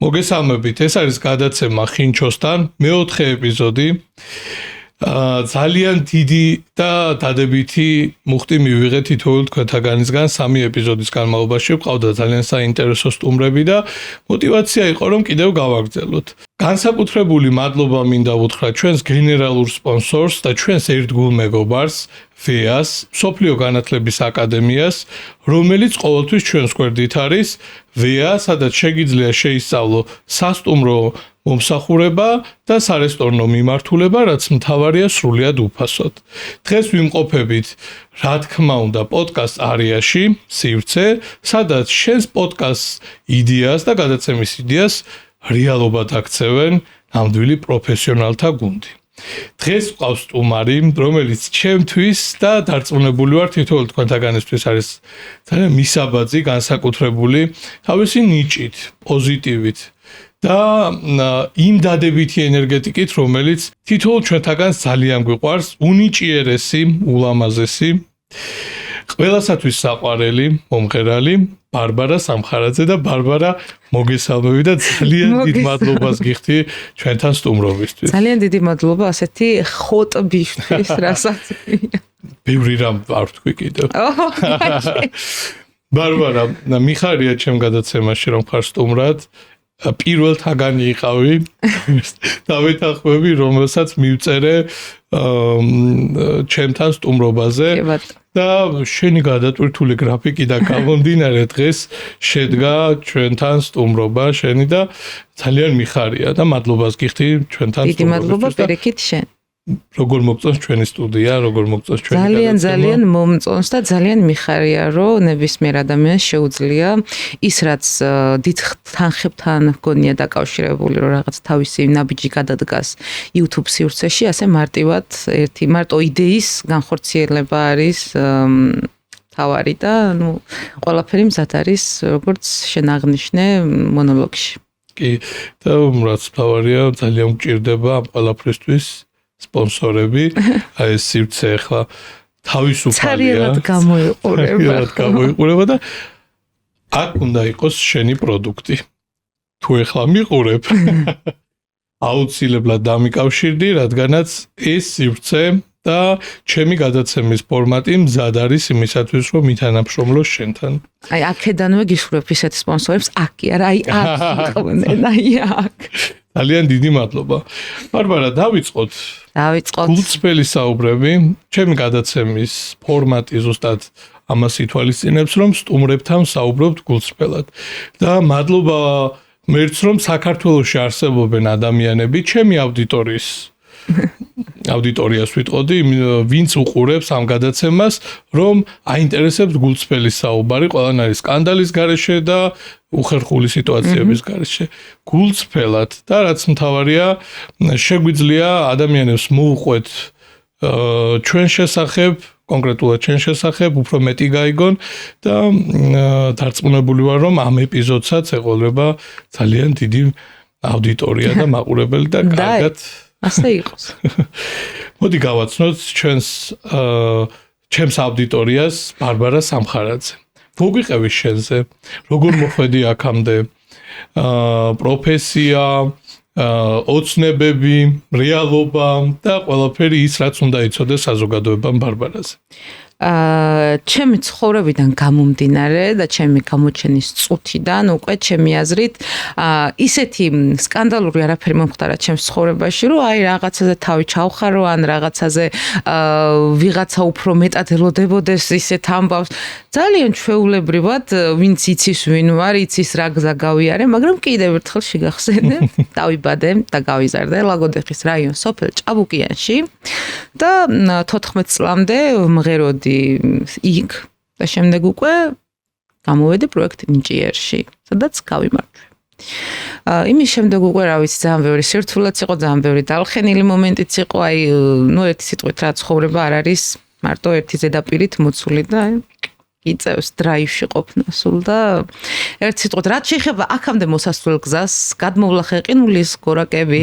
მოგესალმებით, ეს არის გადაცემა ხინჩოსთან, მეოთხე ეპიზოდი. ძალიან დიდი და დადებითი მუხტი მივიღეთ თითოეულ თქვენთაგანისგან 3 ეპიზოდის განმავლობაში. ყავდა ძალიან საინტერესო სტუმრები და мотивация იყო რომ კიდევ გავაგრძელოთ. განსაკუთრებული მადლობა მინდა უთხრა ჩვენს გენერალურ სპონსორს და ჩვენს ერთგულ მეგობარს VEA-ს, სოფლიო განათლების აკადემიას, რომელიც ყოველთვის ჩვენს გვერდით არის. VEA, სადაც შეგიძლია შეისწავლო სასტუმრო მომსახურება და სარესტორნო მიმართულება, რაც მთავარია სრულიად უფასოდ. დღეს ვიმყოფებით, რა თქმა უნდა, პოდკასტ არიაში, სივრცე, სადაც შენს პოდკასტ იდეას და გადაცემის იდეას რეალობად აქცევენ ნამდვილი პროფესიონალთა გუნდი. დღეს ვყავს სტუმარი, რომელიც ჩემთვის და დარწმუნებული ვარ თითოეულ თქვენთაგანისთვის არის ძალიან მისაბაძი, განსაკუთრებული თავისი ნიჭით, პოზიტივით და იმ დადებითი ენერგეტიკით, რომელიც თითოეულ ჩვენთაგანს ძალიან გვიყვარს, უნიჭიერესი, ულამაზესი, ყველასათვის საყვარელი, მომღერალი ბარბარა სამხარაძე და ბარბარა მოგესალმები და ძალიან დიდ მადლობას გიხდი ჩვენთან სტუმრობისთვის. ძალიან დიდი მადლობა ასეთი ხოტ ბიჭთვის, რასაც. ბევრი რამ არ ვთქვი კიდევ. ბარბარა, მიხარია ჩემ გადაცემაში რომ ხარ სტუმრად. პირველ თაგანი იყავი დავეთანხმები, რომელსაც მივწერე ჩემთან სტუმრობაზე და შენი გადატვირთული გრაფიკი და გამომდინარე დღეს შედგა ჩვენთან სტუმრობა შენი და ძალიან მიხარია და მადლობას გიხდი ჩვენთან სტუმრობისთვის. დიდი მადლობა პერეკით შენ. როგორ მოგწონს ჩვენი სტუდია, როგორ მოგწონს ჩვენი გადაცემა? ძალიან მომწონს და ძალიან მიხარია, რომ ნებისმიერ ადამიანს შეუძლია ის რაც დიდ თანხებთან გონია დაკავშირებული, რომ რაღაც თავისი ნაბიჯი გადადგას YouTube სივრცეში, ასე მარტივად ერთი მარტო იდეის განხორციელება არის თავარი და ყველაფერი მზად არის, როგორც შენ აღნიშნე მონოლოგში. კი, და რაც თავარია, ძალიან მჭირდება ამ ყველაფრისთვის სპონსორები, აი ეს სივრცე ახლა თავისუფალია. წარმოიყურება. გამოიყურება და აქ უნდა იყოს შენი პროდუქტი. თუ ახლა მიყურებ, აუცილებლად დამიკავშირდი, რადგანაც ეს სივრცე და ჩემი გადაცემის ფორმატი მზად არის იმისათვის, რომ მითანამშრომლოს შენთან. აი აქედანვე გისურვებ ისეთ სპონსორებს, აქ კი არა, აი აქ იყვნენ, აი აქ. ძალიან დიდი მადლობა. ბარბარა, დავიწყოთ. გულწრფელი საუბრები. ჩემი გადაცემის ფორმატი ზუსტად ამას ითვალისწინებს, რომ სტუმრებთან საუბრობთ გულწრფელად. და მადლობა მერც, რომ საქართველოში არსებობენ ადამიანები, ჩემი აუდიტორიას ვიტყოდი, ვინც უყურებს ამ გადაცემას, რომ აინტერესებს გულწრფელი საუბარი, ყველანაირი სკანდალის გარეშე და უხერხული სიტუაციების გარეშე. გულწრფელად და რაც მთავარია, შეგვიძლია ადამიანებს მოუყვეთ ჩვენ შესახებ, კონკრეტულად ჩვენ შესახებ, უფრო მეტი გაიგონ და დარწმუნებული ვარ, რომ ამ ეპიზოდსაც ეყოლება ძალიან დიდი აუდიტორია და მაყურებელი და კარგად ასე იყოს. მოდი გავაცნოთ ჩემს აუდიტორიას ბარბარა სამხარაძე. მოგვიყევი შენზე, როგორ მოხვედი აქამდე, პროფესია, ოცნებები, რეალობა და ყველაფერი ის, რაც უნდა იცოდეს საზოგადოებამ ბარბარაზე. ჩემი ცხოვრებიდან გამომდინარე და ჩემი გამოჩენის წუთიდან უკვე ჩემი აზრით ისეთი სკანდალური არაფერი მომხდარა ჩემს ცხოვრებაში, რომ აი რაღაცაზე თავი ჩავხარო ან რაღაცაზე ვიღაცა უფრო მეტად ელოდებოდეს ისეთ ამბავს. ძალიან ჩვეულებრივად ვინც იცის ვინ ვარ, იცის რა გზა გავიარე, მაგრამ კიდევ ერთხელ შეგახსენე, დავიბადე და გავიზარდე ლაგოდეხის რაიონ სოფელ ჭაბუკიანში და 14 წლამდე მღეროდი იქ და შემდეგ უკვე გამოვედი პროექტ ნიჭიერში, სადაც გავიმარჯვე. იმის შემდეგ უკვე რა ვიცი, ძალიან ბევრი სირთულეც იყო, ძალიან ბევრი დალხენილი მომენტიც იყო, აი, ერთი სიტყვით რა ცხოვრება არ არის მარტო ერთი ზედაპირით მოცული და იწევს დრაივში ყოფნა სულ და ერთ სიტყვით რაც შეეხება აქამდე მოსასვლელ გზას, გადმოვლა ხეყინულის გორაკები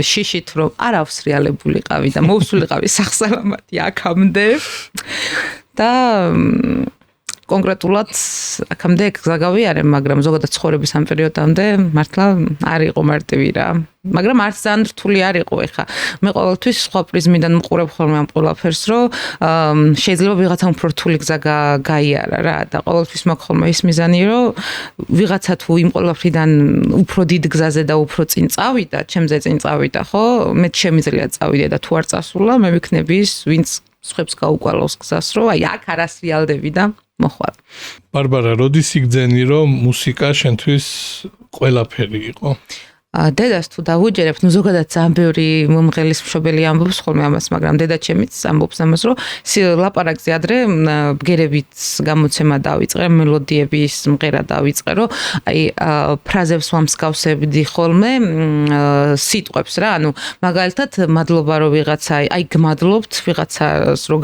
შიშით, რომ არ ავსრიალებულიყავი და მოვსულიყავი სახსალამათი აქამდე და კონკრეტულად აქამდე გზა გავიარე, მაგრამ ზოგადად ცხოვრების ამ პერიოდამდე მართლა არ იყო მარტივი რა. მაგრამ არც ძალიან რთული არ იყო ეხა. მე ყოველთვის სხვა პრიზმიდან მყურებ ხოლმე ამ ყველაფერს, რომ შეიძლება ვიღაცა უფრო რთული გზა გაიარა რა და ყოველთვის მაქვს ხოლმე ის მიზანი, რომ ვიღაცა თუ იმ ყველაფრიდან უფრო დიდ გზაზე და უფრო წინ წავიდა, ჩემზე წინ წავიდა, ხო? მე შემიძლია წავიდე და თუ არ წასულა, მე ვიქნები ის, ვინც სხვებს გაუკვალოს გზას, რომ აი აქ არას ვიალდები და მოხვალ. ბარბარა, როდის იგძენი, რომ მუსიკა შენთვის ყველაფერი იყო? დედას თუ დავუჯერებ, ნუ ზოგადად ძალიან ბევრი მომღერლის მშობელი ამბობს ხოლმე ამას, მაგრამ დედა ჩემიც ამბობს ამას, რომ ლაპარაკზე ადრე ბგერებით გამოცემა დავიწყე, მელოდიების მღერა დავიწყე, რომ აი ფრაზებს ვამსგავსებდი ხოლმე სიტყვებს რა, ანუ მაგალითად მადლობა რომ ვიღაცა, აი გმადლობთ ვიღაცას რომ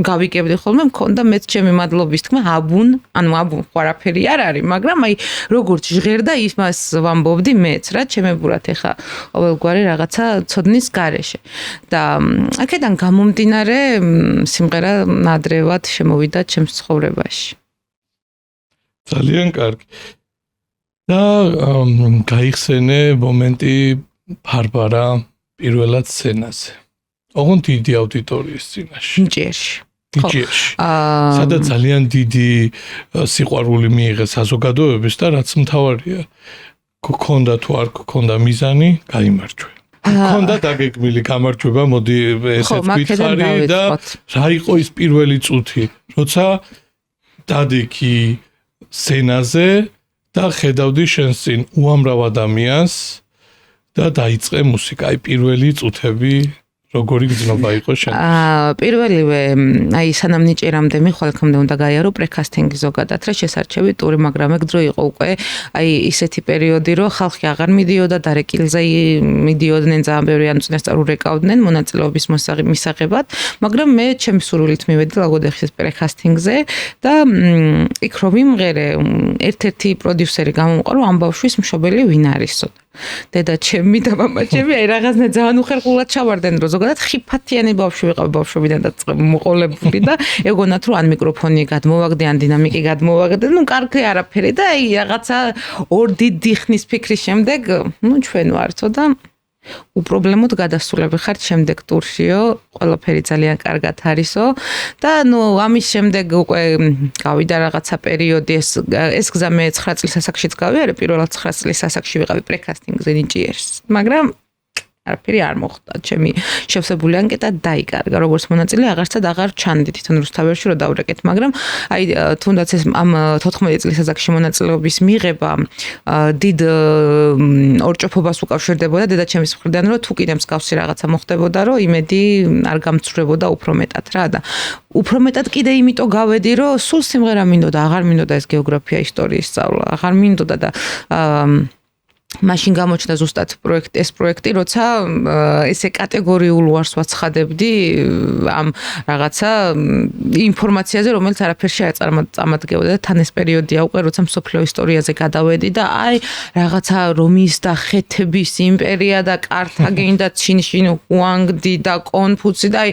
გავიკებდი ხოლმე, მქონდა მეც ჩემი მადლობის თქმა, აბუნ ხო არაფერი არ არის, მაგრამ აი როგორც ჟღერდა იმას ვამბობდი მე რა ჩემებურად ეხა ყოველგვარი რაღაცა ცოდნის გარეშე და აქედან გამომდინარე სიმღერა ნადრევად შემოვიდა ჩემს ცხოვრებაში. ძალიან კარგი. და გაიხსენე მომენტი ბარბარა პირველად სცენაზე. ოღონდ დიდი აუდიტორიის წინაშე. ნიჭიერში. სადაც ძალიან დიდი სიყვარული მიიღე საზოგადოების და რაც მთავარია გქონდა თუ არ გქონდა მიზანი, გაიმარჯვე. გქონდა დაგეგმილი გამარჯვება, მოდი ესეც ვითხარი და რა იყო ის პირველი წუთი, როცა დადიქი სცენაზე და ხედავდი შენს წინ უამრავ ადამიანს და დაიწყე მუსიკა, აი პირველი წუთები როგორი გზნობა იყო შენ? პირველივე, აი სანამ ნიჭიერამდე მიხვალ ხომდე უნდა გაიარო პრეკასტინგი ზოგადად რა შესარჩევი ტური, მაგრამ ეგ დრო იყო უკვე აი ისეთი პერიოდი, რომ ხალხი აღარ მიდიოდა და რეკილზე მიდიოდნენ ძალიან ბევრი ან წინასწარ ურეკავდნენ მონაწილეობის მისაღებად, მაგრამ მე ჩემი სურვილით მივედი ლაგოდეხის პრეკასტინგზე და იქ რომ ვიმღერე, ერთ-ერთი პროდიუსერი გამომყვა, რომ ამ ბავშვის მშობელი ვინ არისო. დედა ჩემი და მამა ჩემი აი რაღაცნა ძალიან უხერხულად ჩავარდნენ, რომ ზოგადად ხიფათიანი ბავშვი ვიყავ ბავშვობიდან და მოყოლებული და ეგონათ რომ ან მიკროფონი გადმოვაგდე, ან დინამიკი გადმოვაგდე, ნუ კარგი არაფერი და აი რაღაცა ორ დიდი ხნის ფიქრის შემდეგ, ნუ ჩვენ ვართო და უპრობლემოდ გადასულები ხართ შემდეგ ტურშიო, ყველაფერი ძალიან კარგად არისო და ნუ ამის შემდეგ უკვე გავიდა რაღაცა პერიოდი ეს გზა მე 9 წლის ასაკშიც გავიარე, პირველად 9 წლის ასაკში ვიყავი პრეკასტინგზე ნიჭიერს, მაგრამ არაფერი არ მოხდა. ჩემი შევსებული ანკეტა დაიკარგა, როგორც მონაწილე აღარცად აღარ ჩანდი თვითონ რუსთაველში რომ დავრეკეთ, მაგრამ აი თუნდაც ეს ამ 14 წლის ასაკში მონაწილეობის მიღება დიდ ორჭოფობას უკავშირდებოდა დედაჩემის მხრიდან, რომ თუ კიდე მსგავსი რაღაცა მოხდებოდა, რომ იმედი არ გამცრებოდა უფრო მეტად რა და უფრო მეტად კიდე იმიტომ გავედი, რომ სულ სიმღერა მინდოდა, აღარ მინდოდა ეს გეოგრაფია, ისტორიის სწავლა, აღარ მინდოდა და მაშინ გამოჩნდა ზუსტად ეს პროექტი, როცა ესე კატეგორიულ უარს ვაცხადებდი ამ რაღაცა ინფორმაციაზე, რომელიც არაფერში არ წამოდგებოდა და თან ეს პერიოდია უკვე, როცა მსოფლიო ისტორიაზე გადავედი და აი რაღაცა რომის და ხეთების იმპერია და კართაგენი და ჩინში უანგდი და კონფუცი და აი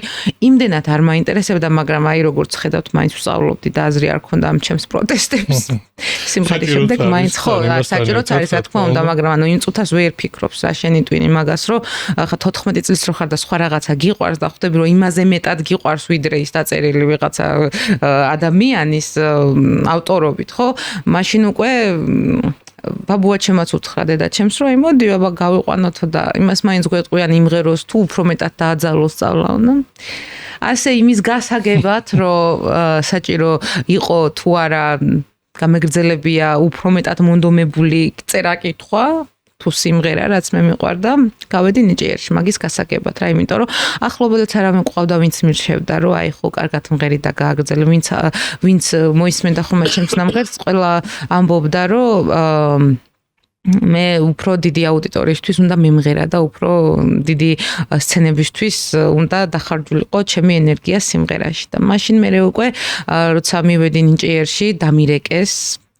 იმდენად არ მაინტერესებდა, მაგრამ აი როგორც ხედავთ, მაინც ვსწავლობდი და აზრი არ ქონდა ამ ჩემს პროტესტებს. სიმღერის შემდეგ მაინც ხო, საჭიროც არის რა თქმა უნდა, მაგრამ ანუ იმ წუთას ვერ ფიქრობს რა შენი ტვინი მაგას, რომ ხა 14 წლის რო ხარ და სხვა რაღაცა გიყვარს და ხვდები რომ იმაზე მეტად გიყვარს ვიდრე ის დაწერილი ვიღაცა ადამიანის ავტორობით, ხო? მაშინ უკვე ბაბუაჩემაც უთხრა დედაჩემს, რომ აი მოდი აბა გავიყვანოთო და იმას მაინც გვეტყვიან იმღეროს თუ უფრო მეტად დააძალოს სწავლა და ასე იმის გასაგებად, რომ საჭირო იყო თუ არა გამეგრძელებია უფრო მეტად მონდომებული წერა-კითხვა თუ სიმღერა, რაც მე მიყვარდა, გავედი ნიჭიერში მაგის გასაგებად რა, იმიტომ რომ ახლობელიც არ ამეყავდა, ვინც მირჩევდა, რომ აი ხო კარგად მღერი და გააგრძელე, ვინც მოისმენდა ხოლმე ჩემს ნამღერს, ყველა ამბობდა, რომ მე უფრო დიდი აუდიტორიისთვის უნდა მიმღერა და უფრო დიდი სცენებისთვის უნდა დახარჯულიყო ჩემი ენერგია სიმღერაში და მაშინ მე უკვე როცა მივედი ნიჭიერში დამირეკეს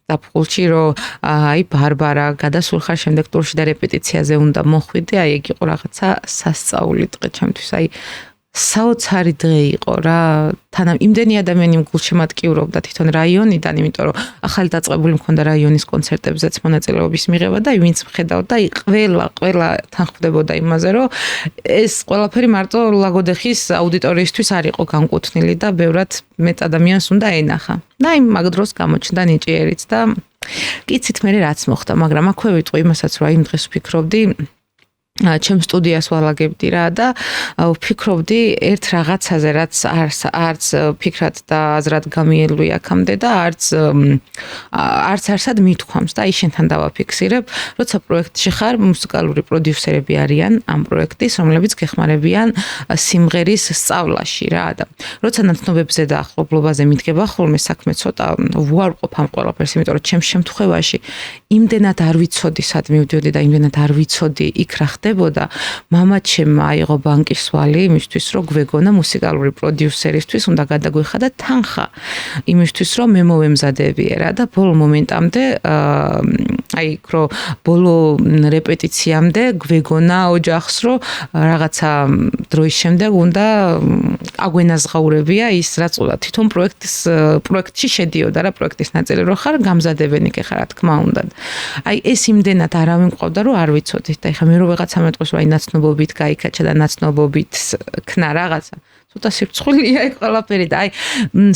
დაფხულში რომ აი ბარბარა გადასულ ხარ შემდეგ ტურში და რეპეტიციაზე უნდა მოხვიდე, აი ეგ იყო რაღაცა სასწაული დღე ჩემთვის, აი საოცარი დღე იყო რა. თან იმდენი ადამიანი გულშემატკივრობდა თვითონ რაიონიდან, იმიტომ რომ ახალი დაწყებული მქონდა რაიონის კონცერტებზეც მონაწილეობის მიღება და ვინც მხედავდა, ყველა თან ხვდებოდა იმაზე, რომ ეს ყველაფერი მარტო ლაგოდეხის აუდიტორიისთვის არ იყო განკუთვნილი და ბევრად მეტ ადამიანს უნდა ენახა. და იმ მაგ დროს გამოჩნდა ნიჭიერიც და კიცით მე რაც მოხდა, მაგრამ აქვე ვიტყვი იმასაც, რომ იმ დღეს ვფიქრობდი ჩემ სტუდიას ვალაგებდი რა და ვფიქრობდი ერთ რაღაცაზე, რაც არც ფიქრად და აზრად გამიელვი აქამდე და არც არსად მithქვამს და აი შენთან დავაფიქსირებ, როცა პროექტში ხარ, მუსიკალური პროდიუსერები არიან ამ პროექტის, რომლებიც გეხმარებიან სიმღერის სწავლაში რა და როცა ნაცნობებზე და ახლობლობაზე მიდგება ხოლმე საქმე ცოტა ვუარყოფ ამ ყველაფერს, იმიტომ რომ ჩემ შემთხვევაში იმდენად არ ვიცოდი სად მივდიოდი და იმდენად არ ვიცოდი იქ რა ხდებოდა, მამაჩემ აიღო ბანკის ვალი იმისთვის, რომ გვეგონა მუსიკალური პროდიუსერისთვის უნდა გადაგვეხადა თანხა იმისთვის, რომ მე მოვემზადებიერა და ბოლო მომენტამდე აი რო ბოლო რეპეტიციამდე გვეგონა ოჯახს, რომ რაღაცა დროის შემდეგ უნდა აგვენაზღაურებია ის რაც თვითონ პროექტში შედიოდა რა პროექტის ნაწილი რო ხარ გამზადებენი კი ხარ რა თქმა უნდა. აი ეს იმდენად არავინ მყავდა რომ არ ვიცოდით და ეხლა მე რო ვიღაცა მეტყვის რომ აი ნაცნობობით გაიქაჩა და ნაცნობობით ქნა რაღაცა ცოტა სირცხვილია ეგ ყველაფერი და აი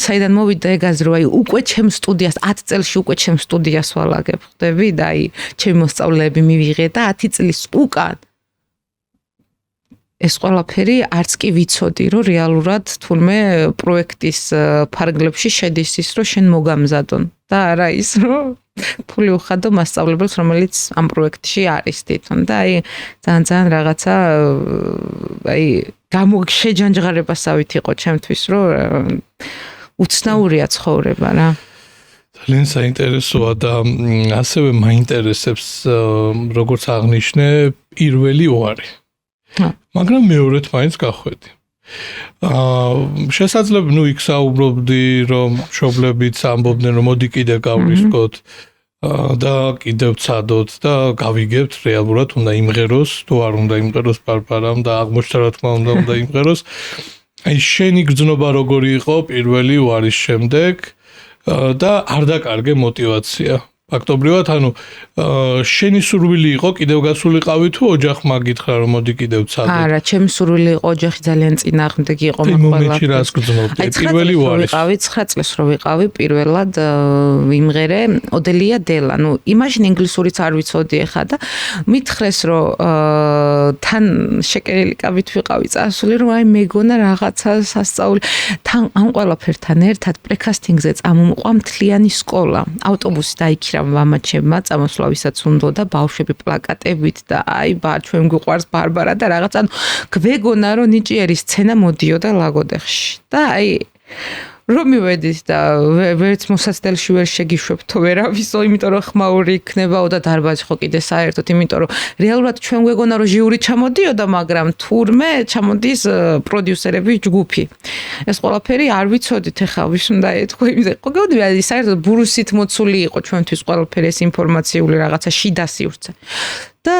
საიდან მოვიდა ეგაზე რომ აი უკვე ჩემ სტუდიას 10 წელში უკვე ჩემ სტუდიას ვალაგებ ხდები და აი ჩემი მოსწავლეები მივიღე და 10 წლის უკან ეს ყველაფერი არც კი ვიცოდი რომ რეალურად თურმე პროექტის ფარგლებში შედის ის რომ შენ მოგამზადონ და არა ის რომ ფული უხადო მასწავლებელს რომელიც ამ პროექტში არის თვითონ და აი ძალიან რაღაცა აი შეჯანჯღარებასავით იყო ჩემთვის რომ უცნაურია ცხოვრება რა ძალიან საინტერესოა და ასევე მაინტერესებს როგორც აღნიშნე პირველი უარი მაგრამ მეორედ მაინც გახვედი. შესაძლოა იქ საუბრობდი რომ მშობლებიც ამბობდნენ რომ მოდი კიდე გავრისკოთ და კიდევ ცადოთ და გავიგებთ რეალურად უნდა იმღეროს თუ არ უნდა იმღეროს პარპარამ და აღმოჩნდა რა თქმა უნდა იმღეროს. აი შენი გრძნობა როგორი იყო პირველი უარის შემდეგ და არ დაკარგე мотиваცია. ფაქტობრივად ანუ შენი სურვილი იყო კიდევ გასულიყავი თუ ოჯახმა გითხრა რომ მოდი კიდევ ცადო? არა, ჩემი სურვილი იყო ოჯახი ძალიან წინააღმდეგი იყო მომენტში რას გძნობდი? პირველი უარის. 9 წელს რო ვიყავი პირველად იმღერე ოდელია დელა. ნუ იმაშინ ინგლისურიც არ ვიცოდი ახლა და მითხრეს რომ თან შეკერილი კაბით ვიყავი წასული რომ აი მეგონა რაღაცა სასწაული თან ამ ყველაფერთან ერთად პრეკასტინგზე წამომყვა მთლიანი სკოლა. ავტობუსი დაიქირა მამაჩემმა წამოსვლავისაც უნდა ბავშვები პლაკატებით და აი ჩვენ გვიყვარს ბარბარა და რაღაც ანუ გვეგონა რომ ნიჭიერი სცენა მოდიოდა ლაგოდეხში და აი რომ მივედით და ვერც მოსაცდელში ვერ შეგიშვებთო ვერავისო იმიტომ რომ ხმაური იქნებაო და დარბაზი ხო კიდე საერთოდ იმიტომ რომ რეალურად ჩვენ გვეგონა რომ ჟიური ჩამოდიოდა მაგრამ თურმე ჩამოდის პროდიუსერების ჯგუფი ეს ყველაფერი არ ვიცოდით ახლა ვის უნდა ეთქვა იმზე ხო გეუბნები საერთოდ ბურუსით მოცული იყო ჩვენთვის ყველაფერი ეს ინფორმაციული რაღაცა შიდა სივრცე და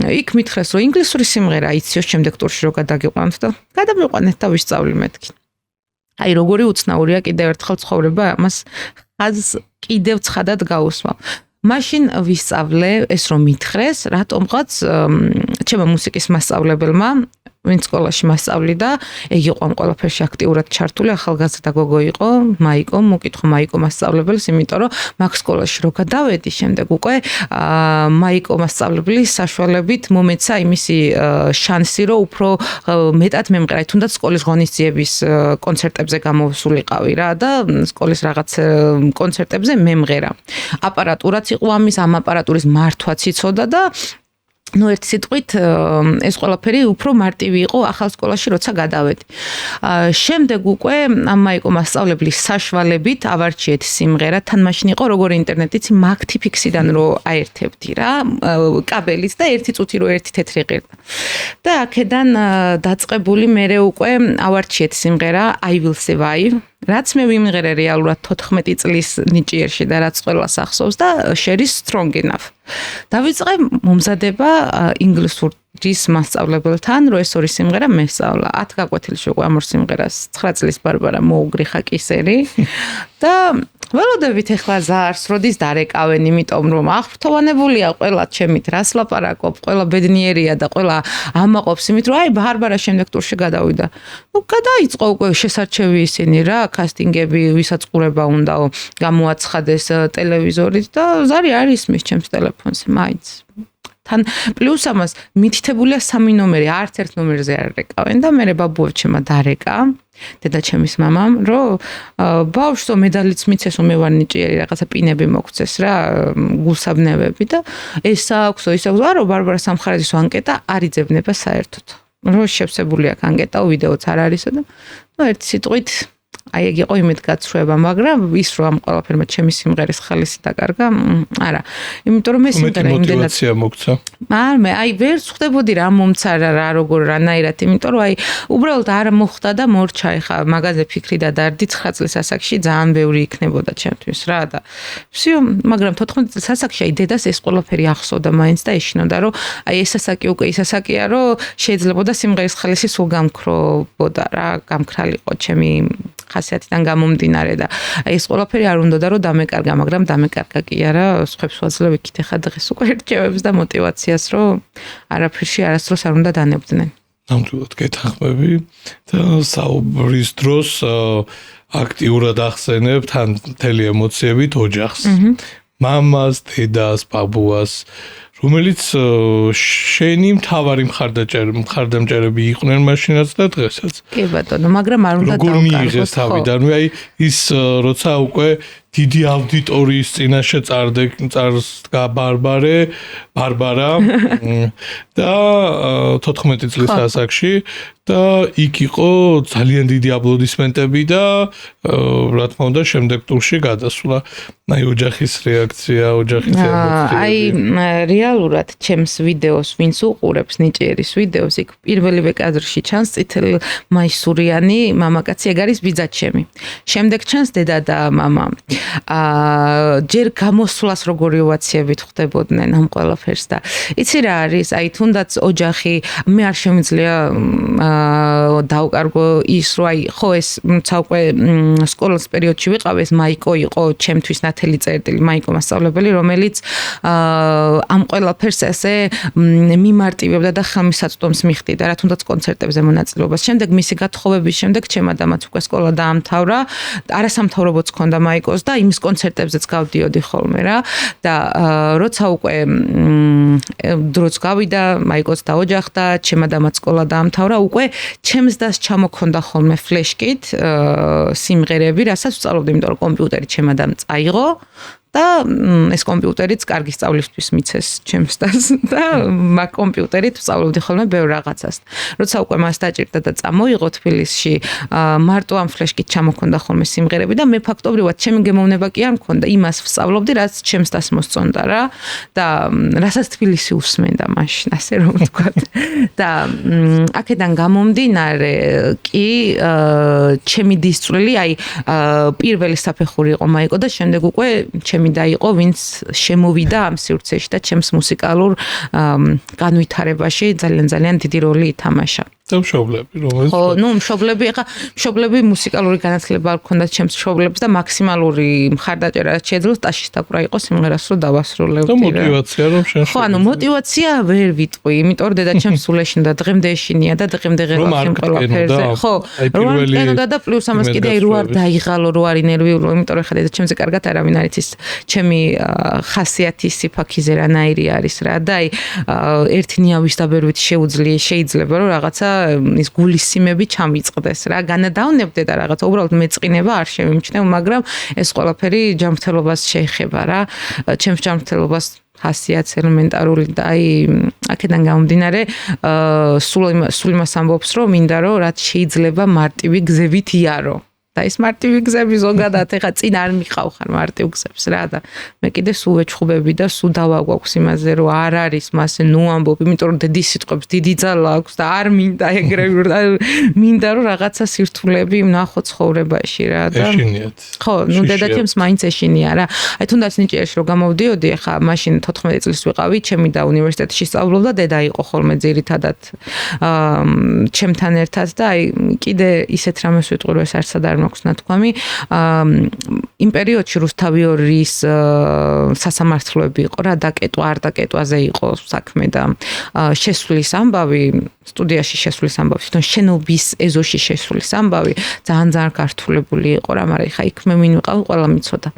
იქ მითხრეს რომ ინგლისური სიმღერა იციოს შემდეგ ტურში რო გადაგიყვანოთ და გადავიყვანეთ და ვისწავლი მეთქი აი როგორი უცნაურია კიდევ ერთხელ ცხოვრება ამას ხაზს კიდევ ცხადად გაუსვამ. მაშინ ვისწავლე ეს რომ მითხრეს, რატომღაც ჩემო მუსიკის მასწავლებელმა ვინც სკოლაში მასწავლიდა, ეგ იყო ამ ყველაფერში აქტიურად ჩართული, ახალგაზრდა გოგო იყო, მაიკო, მოკითხო მაიკო მასწავლებელს, იმიტომ რომ მაგ სკოლაში რო გადავედი, შემდეგ უკვე მაიკო მასწავლებლის საშუალებით მომეცა იმისი შანსი, რომ უფრო მეტად მემღერა, თუნდაც სკოლის ღონისძიების კონცერტებზე გამოსულიყავი რა და სკოლის რაღაც კონცერტებზე მემღერა. აპარატურაც იყო ამის, ამ აპარატურის მართვაც იცოდა და ну ერთი სიტყვით ეს ყველაფერი უფრო მარტივი იყო ახალ სკოლაში როცა გადავედი. შემდეგ უკვე ამ მაიკო მასწავლებლის საშუალებით ავარჩიეთ სიმღერა, თან მაშინ იყო როგორი ინტერნეტიც მაგთი ფიქსიდან რო აერთებდი რა, კაბელით და ერთი წუთი რო ერთი თეთრი ღირდა. და აქედან დაწყებული მე უკვე ავარჩიეთ სიმღერა I will survive. რაც მე ვიმღერე რეალურად 14 წლის ნიჭიერში და რაც ყველას ახსოვს და შერის strong enough. დავიწყე მომზადება ინგლისურ რის მასწავლებელთან, რომ ეს ორი სიმღერა მესწავლა. 10 გაკვეთილში უკვე ამ ორ სიმღერას 9 წლის ბარბარა მოუგრიხა კისერი და ველოდებით ახლა ზარს როდის დარეკავენ, იმიტომ რომ აღფრთოვანებულია ყველა ჩემით, რას ლაპარაკობ, ყველა ბედნიერია და ყველა ამაყობს იმით, რომ აი ბარბარა შემდეგ ტურში გადავიდა. გადაიწყო უკვე შესარჩევი ისინი რა, კასტინგები, ვისაც ყურება უნდა გამოაცხადეს ტელევიზორით და ზარი არ ისმის ჩემს ტელეფონზე მაინც. თან პლუს ამას მითითებულია 3 ნომერი, არც ერთ ნომერზე არ რეკავენ და მე ბაბუებჩემა დარეკა. დედა ჩემის მამამ, რომ ბავშვო მედალიც მიცესო მე ვარ ნიჭიერი რაღაცა პინები მოგცეს რა, გულსაბნევები და ეს აქვსო, ის აქვს, არო ბარბარა სამხარაძის ანკეტა არ იძებნება საერთოდ. რომ შევსებული აქვს ანკეტა, ვიდეოც არ არისო და ერთი სიტყვით აი ეგ იყო იმედგაცრუება, მაგრამ ის რომ ამ ყველაფერმა ჩემი სიმღერის ხალისი დაკარგა, არა. იმიტომ რომ ეს სიმღერა იმდენად მოტივაცია მოგცა. მე აი ვერ ვხვდებოდი რა მომცა რა როგორ რანაირად, იმიტომ რომ აი უბრალოდ არ მოხდა და მორჩა ეხა მაგაზე ფიქრი და დარდი 9 წლის ასაკში ძალიან ბევრი იქნებოდა ჩემთვის რა და всё, მაგრამ 14 წლის ასაკში აი დედას ეს ყველაფერი ახსოვდა მაინც და ეშინოდა რომ აი ეს ასაკი უკვე ის ასაკია რომ შეიძლებოდა სიმღერის ხალისი სულ გამქრობოდა რა, გამქრალიყო ჩემი ხასიათიდან გამომდინარე და აი ეს ყველაფერი არ უნდოდა რომ დამეკარგა, მაგრამ დამეკარგა კი არა, სხვებს ვაძლევ იქით ახლა დღეს უკვე რჩევებს და мотиваციას რომ არაფერში არასდროს არ უნდა დანებდნენ. ნამდვილად გეთანხმები და საუბრის დროს აქტიურად ახსენებ თან მთელი ემოციებით ოჯახს. მამას, დედას, ბაბუას, რომელიც შენი მთავარი მხარდამჭერები იყვნენ მაშინაც და დღესაც. კი ბატონო, მაგრამ არ უნდა როგორ მიიღეს თავიდანვე, აი ის როცა უკვე დიდი აუდიტორიის წინაშე წარსდგა ბარბარა და 14 წლის ასაკში და იქ იყო ძალიან დიდი აპლოდისმენტები და რა თქმა უნდა შემდეგ ტურში გადასვლა. აი ოჯახის რეაქცია, ოჯახის ემოციები. აი რეალურად ჩემს ვიდეოს ვინც უყურებს ნიჭიერის ვიდეოს, იქ პირველივე კადრში ჩანს წითელ მაისურიანი მამაკაცი, ეგ არის ბიძა ჩემი. შემდეგ ჩანს დედა და მამა. ჯერ გამოსვლას როგორი ოვაციებით ხვდებოდნენ ამ ყველაფერს და იცი რა არის, აი თუნდაც ოჯახი, მე არ შემიძლია დავკარგო ის, რომ აი ხო ეს ცალკე სკოლის პერიოდში ვიყავ, ეს მაიკო იყო ჩემთვის ნათელი წერტილი, მაიკო მასწავლებელი, რომელიც ამ ყველაფერს ესე მიმარტივებდა და ხელმისაწვდომს მიხდიდა, რა თუნდაც კონცერტებზე მონაწილეობას. შემდეგ მისი გათხოვების შემდეგ ჩემადამაც უკვე სკოლა დაამთავრა, არასამთავრობოც ჰქონდა მაიკოს და იმის კონცერტებზეც გავდიოდი ხოლმე რა და როცა უკვე დროც გავიდა, მაიკოც დაოჯახდა, ჩემადამაც სკოლა დაამთავრა, უკვე ჩემს დას ჩამოქონდა ხოლმე ფლეშკით სიმღერები, რასაც ვსწავლობდი, იმიტომ რომ კომპიუტერი ჩემადამ წაიღო და ეს კომპიუტერიც კარგი სწავლისთვის მიცეს ჩემს დას და მაგ კომპიუტერით ვსწავლობდი ხოლმე ბევრ რაღაცას. როცა უკვე მას დაჭირდა და წამოიღო თბილისში, მარტო ამ ფლეშკით ჩამოქონდა ხოლმე სიმღერები და მე ფაქტობრივად ჩემი გემოვნება კი არ მქონდა, იმას ვსწავლობდი, რაც ჩემს დას მოსწონდა რა და რასაც თბილისი უსმენდა მაშინ, ასე რომ ვთქვათ. და აქედან გამომდინარე კი ჩემი დისწვლილი, აი პირველი საფეხური იყო მაიკო და შემდეგ უკვე ჩემი დაიყო, ვინც შემოვიდა ამ სივრცეში და ჩემს მუსიკალურ განვითარებაში ძალიან დიდი როლი ითამაშა. და მშობლები, რომელიც ხო, მშობლები მუსიკალური განათლება არ ჰქონდათ ჩემს მშობლებს და მაქსიმალური მხარდაჭერა შეძლოს ტაშის დაკვრა იყო სიმღერას რომ დავასრულებდი. და мотиваცია რომ შენ. ხო, ანუ мотиваცია ვერ ვიტყვი, იმიტომ რომ დედა ჩემს სულ ეშინდა, დღემდე ეშინია და დღემდე ღელავს იმ ყველაფერზე. ხო, რომ არ მტკენოდა და პლუს ამას კიდე აი რო არ დაიღალო, რო არ ინერვიულო, იმიტომ რომ ხა დედა ჩემზე კარგად არავინ არ იცის ჩემი ხასიათის სიფაქიზე რანაირი არის რა და აი ერთი ნიავის დაბერვით შეიძლება რომ რაღაცა ის გულის სიმები ჩამიწყდეს რა, განადავნებდე და რაღაცა უბრალოდ მეწყინება არ შემიმჩნევ, მაგრამ ეს ყველაფერი ჯანმრთელობას შეეხება რა, ჩემს ჯანმრთელობას ხასიათს ელემენტარული და აი აქედან გამომდინარე სულ იმას ამბობს, რომ მინდა რომ რაც შეიძლება მარტივი გზებით იარო. და ეს მარტივი გზები ზოგადად ეხა წინ არ მიყავხარ მარტივ გზებს რა და მე კიდე სულ ვეჩხუბები და სულ დავაგვაქვს იმაზე რომ არ არის მასე ნუ ამბობ იმიტომ რომ დედის სიტყვებს დიდი ძალა აქვს და არ მინდა ეგრევე მინდა რომ რაღაცა სირთულეები ვნახო ცხოვრებაში რა და ეშინიათ ხო ნუ დედაჩემს მაინც ეშინია რა აი თუნდაც ნიჭიერში რომ გამოვდიოდი ეხა მაშინ 14 წლის ვიყავი ჩემი და უნივერსიტეტში სწავლობდა დედა იყო ხოლმე ძირითადად ჩემთან ერთად და აი კიდე ისეთ რამეს ვიტყვი რომ ეს არცად არ მაქვს ნათქვამი იმ პერიოდში რუსთავიორის სასამართლოები იყო რა დაკეტვა არ დაკეტვაზე იყო საქმე და შესვლის ამბავი სტუდიაში შესვლის ამბავი თვითონ შენობის ეზოში შესვლის ამბავი ძალიან გართულებული იყო რა მაგრამ ეხა იქ მე ვინ ვიყავ ყველა მიცოდა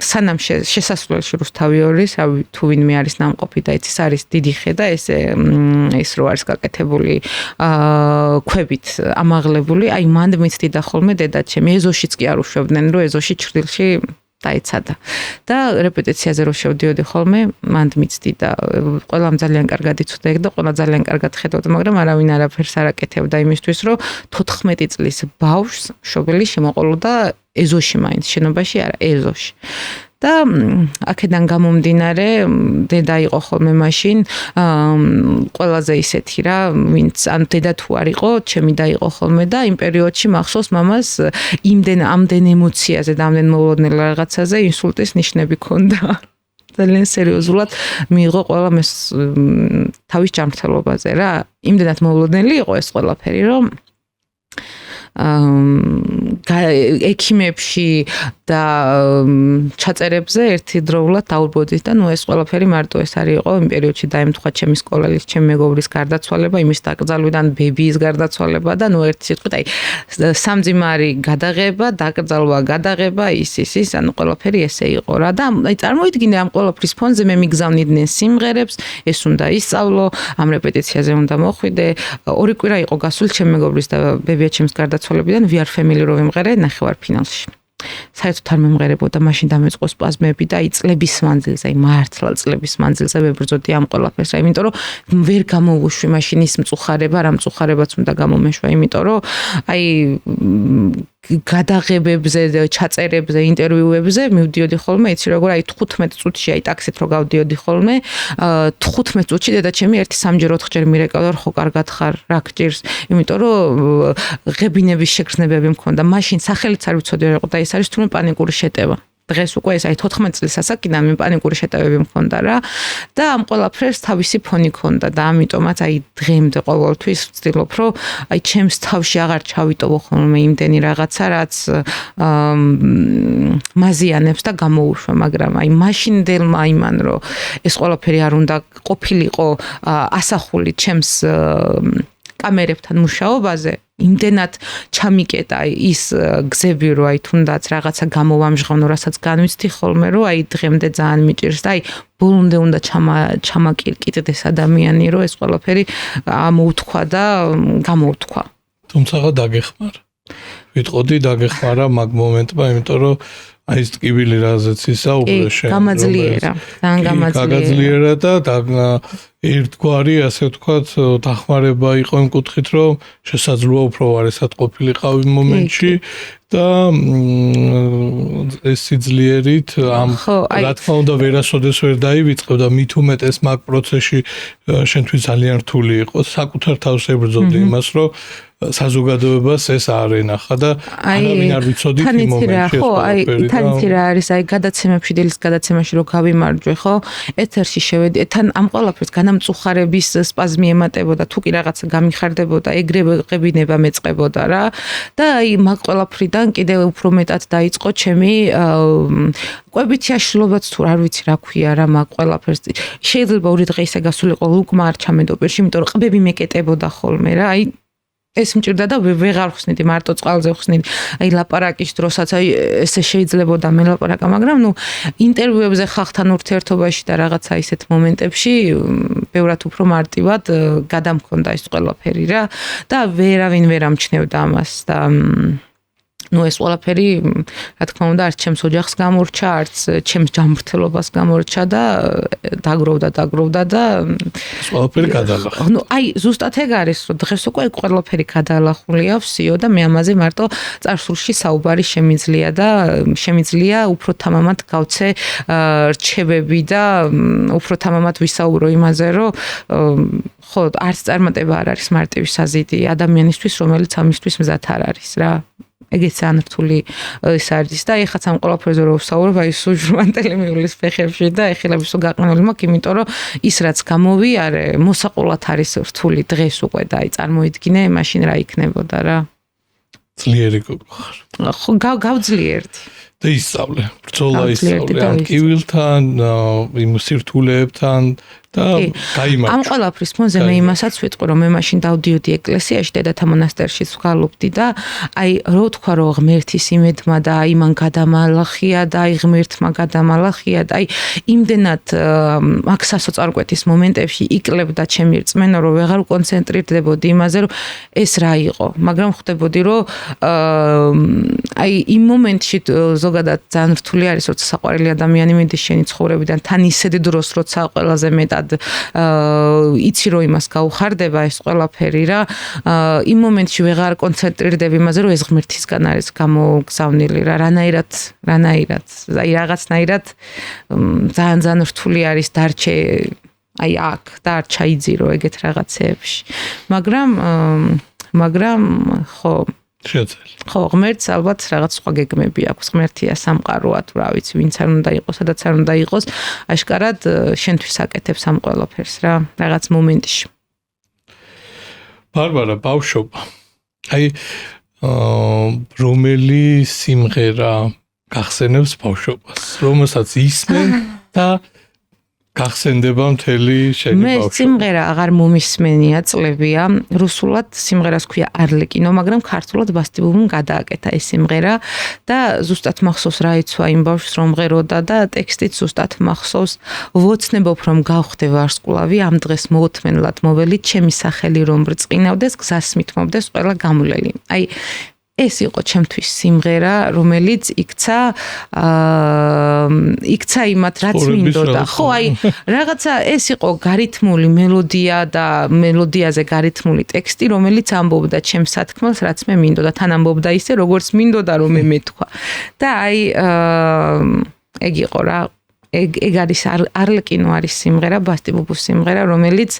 სანამ შესასვლელში რუსთავიორის რავი თუ ვინმე არის ნამყოფი და ეს არის დიდი ხე და ეს რო არის გაკეთებული ქვებით ამაღლებული აი მანდ მიცდიდა ხოლმე დედაჩემი ეზოშიც კი არ უშვებდნენ რომ ეზოში ჩრდილში დაეცადა და რეპეტიციაზე რო შევდიოდი ხოლმე მანდ მიცდიდა ყველამ ძალიან კარგად იცოდა ეგ და ყველა ძალიან კარგად ხედავდა მაგრამ არავინ არაფერს არ აკეთებდა იმისთვის რომ 14 წლის ბავშვს მშობელი შემოყოლოდა ეზოში მაინც შენობაში არა ეზოში და აქედან გამომდინარე დედა იყო ხოლმე მაშინ ყველაზე ისეთი რა ვინც ან დედა თუ არ იყო ჩემი და იყო ხოლმე და იმ პერიოდში მახსოვს მამას ამდენ ემოციაზე და ამდენ მოულოდნელ რაღაცაზე ინსულტის ნიშნები ჰქონდა ძალიან სერიოზულად მიიღო ყველა თავის ჯანმრთელობაზე რა იმდენად მოულოდნელი იყო ეს ყველაფერი რომ ექიმებში და ჩაწერებზე ერთდროულად დაურბოდით და ნუ ეს ყველაფერი მარტო ეს არის იყო იმ პერიოდში დაემთხვა ჩემი სკოლელის ჩემი მეგობრის გარდაცვალება იმის დაკრძალვიდან ბებიის გარდაცვალება და ნუ ერთი სიტყვით აი სამძიმარი გადაღება დაკრძალვა გადაღება ის ანუ ყველაფერი ესე იყო რა და აი წარმოიდგინე ამ ყველაფრის ფონზე მე მიგზავნიდნენ სიმღერებს ეს უნდა ისწავლო ამ რეპეტიციაზე უნდა მოხვიდე ორი კვირა იყო გასული ჩემი მეგობრის და ბებია ჩემს გარდაცვალებიდან VR family რო ვიმღერე ნახევარფინალში საერთოდ არ მემღერებოდა მაშინ დამეწყო სპაზმები და აი წლების მანძილზე აი მართლა წლების მანძილზე ვებრძოდი ამ ყველაფერს რა იმიტომ რომ ვერ გამოვუშვი მაშინ ის მწუხარება რა მწუხარებაც უნდა გამომეშვა იმიტომ რომ აი გადაღებებზე ჩაწერებზე ინტერვიუებზე მივდიოდი ხოლმე იცი როგორ აი 15 წუთში აი ტაქსით რო გავდიოდი ხოლმე 15 წუთში დედაჩემი 1-3-4 მირეკავდა რომ ხო კარგად ხარ რა გჭირს იმიტომ რომ ღებინების შეგრძნებები მქონდა მაშინ სახელიც არ ვიცოდი რა იყო და ეს არის თუნდაც პანიკური შეტევა დღეს უკვე ეს აი 14 წლის ასაკიდან მე პანიკური შეტევები მქონდა რა და ამ ყველაფერს თავისი ფონი ქონდა და ამიტომაც აი დღემდე ყოველთვის ვცდილობ რომ აი ჩემს თავში აღარ ჩავიტოვო ხოლმე იმდენი რაღაცა რაც მაზიანებს და გამოუშვა მაგრამ აი მაშინდელმა იმან რომ ეს ყველაფერი არ უნდა ყოფილიყო ასახული ჩემს კამერებთან მუშაობაზე იმდენად ჩამიკეტა ის გზები რომ აი თუნდაც რაღაცა გამოვამჟღავნო რასაც განვიცდი ხოლმე რომ აი დღემდე ძალიან მიჭირს და აი ბოლომდე უნდა ჩამაკირკიტდეს ადამიანი რომ ეს ყველაფერი ამოუთქვა და გამოუთქვა თუმცა დაგეხმარა ვიტყოდი დაგეხმარა მაგ მომენტმა იმიტომ რომ აი ეს ტკივილი რაზეც ისაუბრე შენ გამაძლიერა ძალიან გამაძლიერა და ერთგვარი ასე ვთქვათ დახმარება იყო იმ კუთხით რომ შესაძლოა უფრო ვარესად ყოფილიყავ იმ მომენტში და ეს სიძლიერით ამ რა თქმა უნდა ვერასოდეს ვერ დაივიწყებ და მით უმეტეს მაგ პროცესში შენთვის ძალიან რთული იყო საკუთარ თავს ებრძოდი იმას რომ საზოგადოებას ეს არ ენახა და არავინ არ ვიცოდით იმ მომენტში ხო აი თანიცი რა არის აი გადაცემებში დილის გადაცემაში რო გავიმარჯვე ხო ეთერში შევედი თან ამ ყველაფერს განამწუხარების სპაზმი ემატებოდა თუ კი რაღაცა გამიხარდებოდა ეგრევე ღებინება მეწყებოდა რა და აი მაგ ყველაფრიდან კიდევ უფრო მეტად დაიწყო ჩემი კვებითი აშლილობაც თუ არ ვიცი რა ქვია რა მაგ ყველაფერს შეიძლება ორი დღე ისე გასულიყო უკმა არ ჩამედო პირში იმიტომ რომ ყბები მეკეტებოდა ხოლმე რა აი ეს მჭირდა და ვეღარ ხსნიდი მარტო წყალზე ხსნიდი აი ლაპარაკის დროსაც აი ესე შეიძლებოდა მელაპარაკა მაგრამ ნუ ინტერვიუებზე ხალხთან ურთიერთობაში და რაღაცა ისეთ მომენტებში ბევრად უფრო მარტივად გადამქონდა ეს ყველაფერი რა და ვერავინ ვერ ამჩნევდა ამას და ну ეს ყველაფერი რა თქმა უნდა არც ჩემს ოჯახს გამორჩა, არც ჩემს ჯანმრთელობას გამორჩა და დაგროვდა და ყველაფერი გადალახა. ну აი ზუსტად ეგ არის, რომ დღეს უკვე ყველაფერი გადალახულია, ვსიო და მე ამაზე მარტო წარსულში საუბარი შემიძლია უფრო თამამად გავცე რჩევები და უფრო თამამად ვისაუბრო იმაზე, რომ ხო არც წარმატება არ არის მარტივი საზიდი ადამიანისთვის, რომელიც ამისთვის მზად არ არის რა. ეგეც ანრთული ის არის და ეხაც ამ ყველაფერზე რო ვსაუბრობ, აი სუჟმანტელი მივლის ფეხებში და ეხილების რო გაყნული მაქვს, იმიტომ რომ ის რაც გამოვიარე, მოსაყოლად არის რთული დღეს უკვე და აი წარმოიდგინე, მაშინ რა იქნებოდა რა. ძლიერი გოგო ხარ. ხო გავძლიერდი. და ისწავლე, ბრძოლა ისწავლე, ამ კივილთან, იმ სირთულეებთან და გაიმარჯვა. ამ ყველაფრის ფონზე მე იმასაც ვიტყვი, რომ მე მაშინ დავდიოდი ეკლესიაში, დედათა მონასტერში ვგალობდი და აი რო თქვა, რომ ღმერთის იმედმა და აი მან გადამალახია და აი ღმერთმა გადამალახია და აი იმდენად აქ სასოწარკვეთის მომენტებში იკლებდა ჩემი რწმენა, რომ ვეღარ კონცენტრირდებოდი იმაზე, რომ ეს რა იყო, მაგრამ ხვდებოდი, რომ აი იმ მომენტში ზოგადად ძალიან რთული არის, როცა საყვარელი ადამიანი მიდის შენი ცხოვრებიდან, თან ისეთი დროს, როცა ყველაზე მეტად იცი რომ იმას გაუხარდება ეს ყველაფერი რა იმ მომენტში ვეღარ კონცენტრირდები იმაზე რომ ეს ღმერთისგან არის გამოგზავნილი რა რანაირად აი რაღაცნაირად ძალიან რთული არის დარჩე აი აქ და არ ჩაიძირო ეგეთ რაღაცეებში მაგრამ ხო ხო ღმერთს ალბათ რაღაც სხვა გეგმები აქვს ღმერთია სამყაროა თუ რა ვიცი ვინც არ უნდა იყოს სადაც არ უნდა იყოს აშკარად შენთვის აკეთებს ამ ყველაფერს რა რაღაც მომენტში ბარბარა ბავშვობა აი რომელი სიმღერა გახსენებს ბავშვობას რომელსაც ისმენ და გახსენდება მთელი შენი ბავშვობა. მე სიმღერა აღარ მომისმენია წლებია. რუსულად სიმღერას ქვია არლეკინო, მაგრამ ქართულად ბასტიბუმ გადააკეთა ეს სიმღერა და ზუსტად მახსოვს რა იცვა იმ ბავშვს რომ მღეროდა და ტექსტიც ზუსტად მახსოვს. ვოცნებობ რომ გავხდე ვარსკვლავი ამ დღეს მოუთმენლად მოველი ჩემი სახელი რომ ბრწყინავდეს გზას მithმობდეს ყველა გამულელი. აი ეს იყო ჩემთვის სიმღერა, რომელიც იქცა იმათ რაც მინდოდა. ხო, აი, რაღაცა ეს იყო გარითმული მელოდია და მელოდიაზე გარითმული ტექსტი, რომელიც ამბობდა ჩემს სათქმელს, რაც მე მინდოდა. თან ამბობდა ისე, როგორც მინდოდა რომ მე მეთქვა. და აი, ეგ იყო რა. ეგ არის არლეკინო არის სიმღერა, ბასტიბუბუს სიმღერა, რომელიც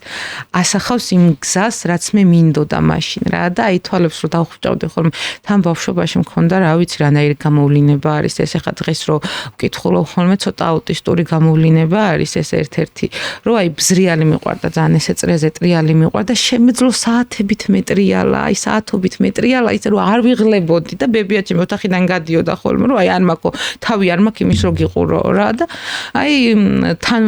ასახავს იმ გზას, რაც მე მინდოდა მაშინ რა და აი თვალებს რო დავხვჭავდი ხოლმე თან ბავშვობაში მქონდა რა ვიცი რანაირი გამოვლინება არის ეს ახლა დღეს რო ვკითხულობ ხოლმე ცოტა აუტისტური გამოვლინება არის ეს ერთ-ერთი რომ აი ბზრიალი მიყვარდა ძალიან ესე წრეზე ტრიალი მიყვარდა შემეძლო საათებით მეტრიალა აი საათობით მეტრიალა ისე რომ არ ვიღლებოდი და ბებია ჩემი ოთახიდან გადიოდა ხოლმე რომ აი არ მაქო თავი არ მაქვს იმის რო გიყურო რა და აი თან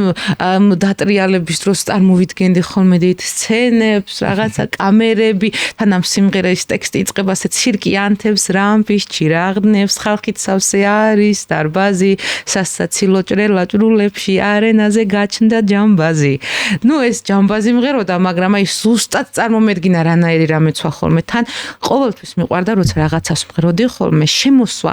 დატრიალების დროს წარმოვიდგენდი ხოლმე დიდ სცენებს, რაღაცა კამერები, თან ამ სიმღერის ტექსტი იწყება ასე ცირკი ანთებს რამპის ჩირაღნებს, ხალხით სავსე არის დარბაზი, სასაცილო ჭრელაჭრულებში არენაზე გაჩნდა ჯამბაზი. ნუ ეს ჯამბაზი მღეროდა, მაგრამ აი ზუსტად წარმომედგინა რანაირი რამეცვა ხოლმე. თან ყოველთვის მიყვარდა როცა რაღაცას მღეროდი ხოლმე, შემოსვა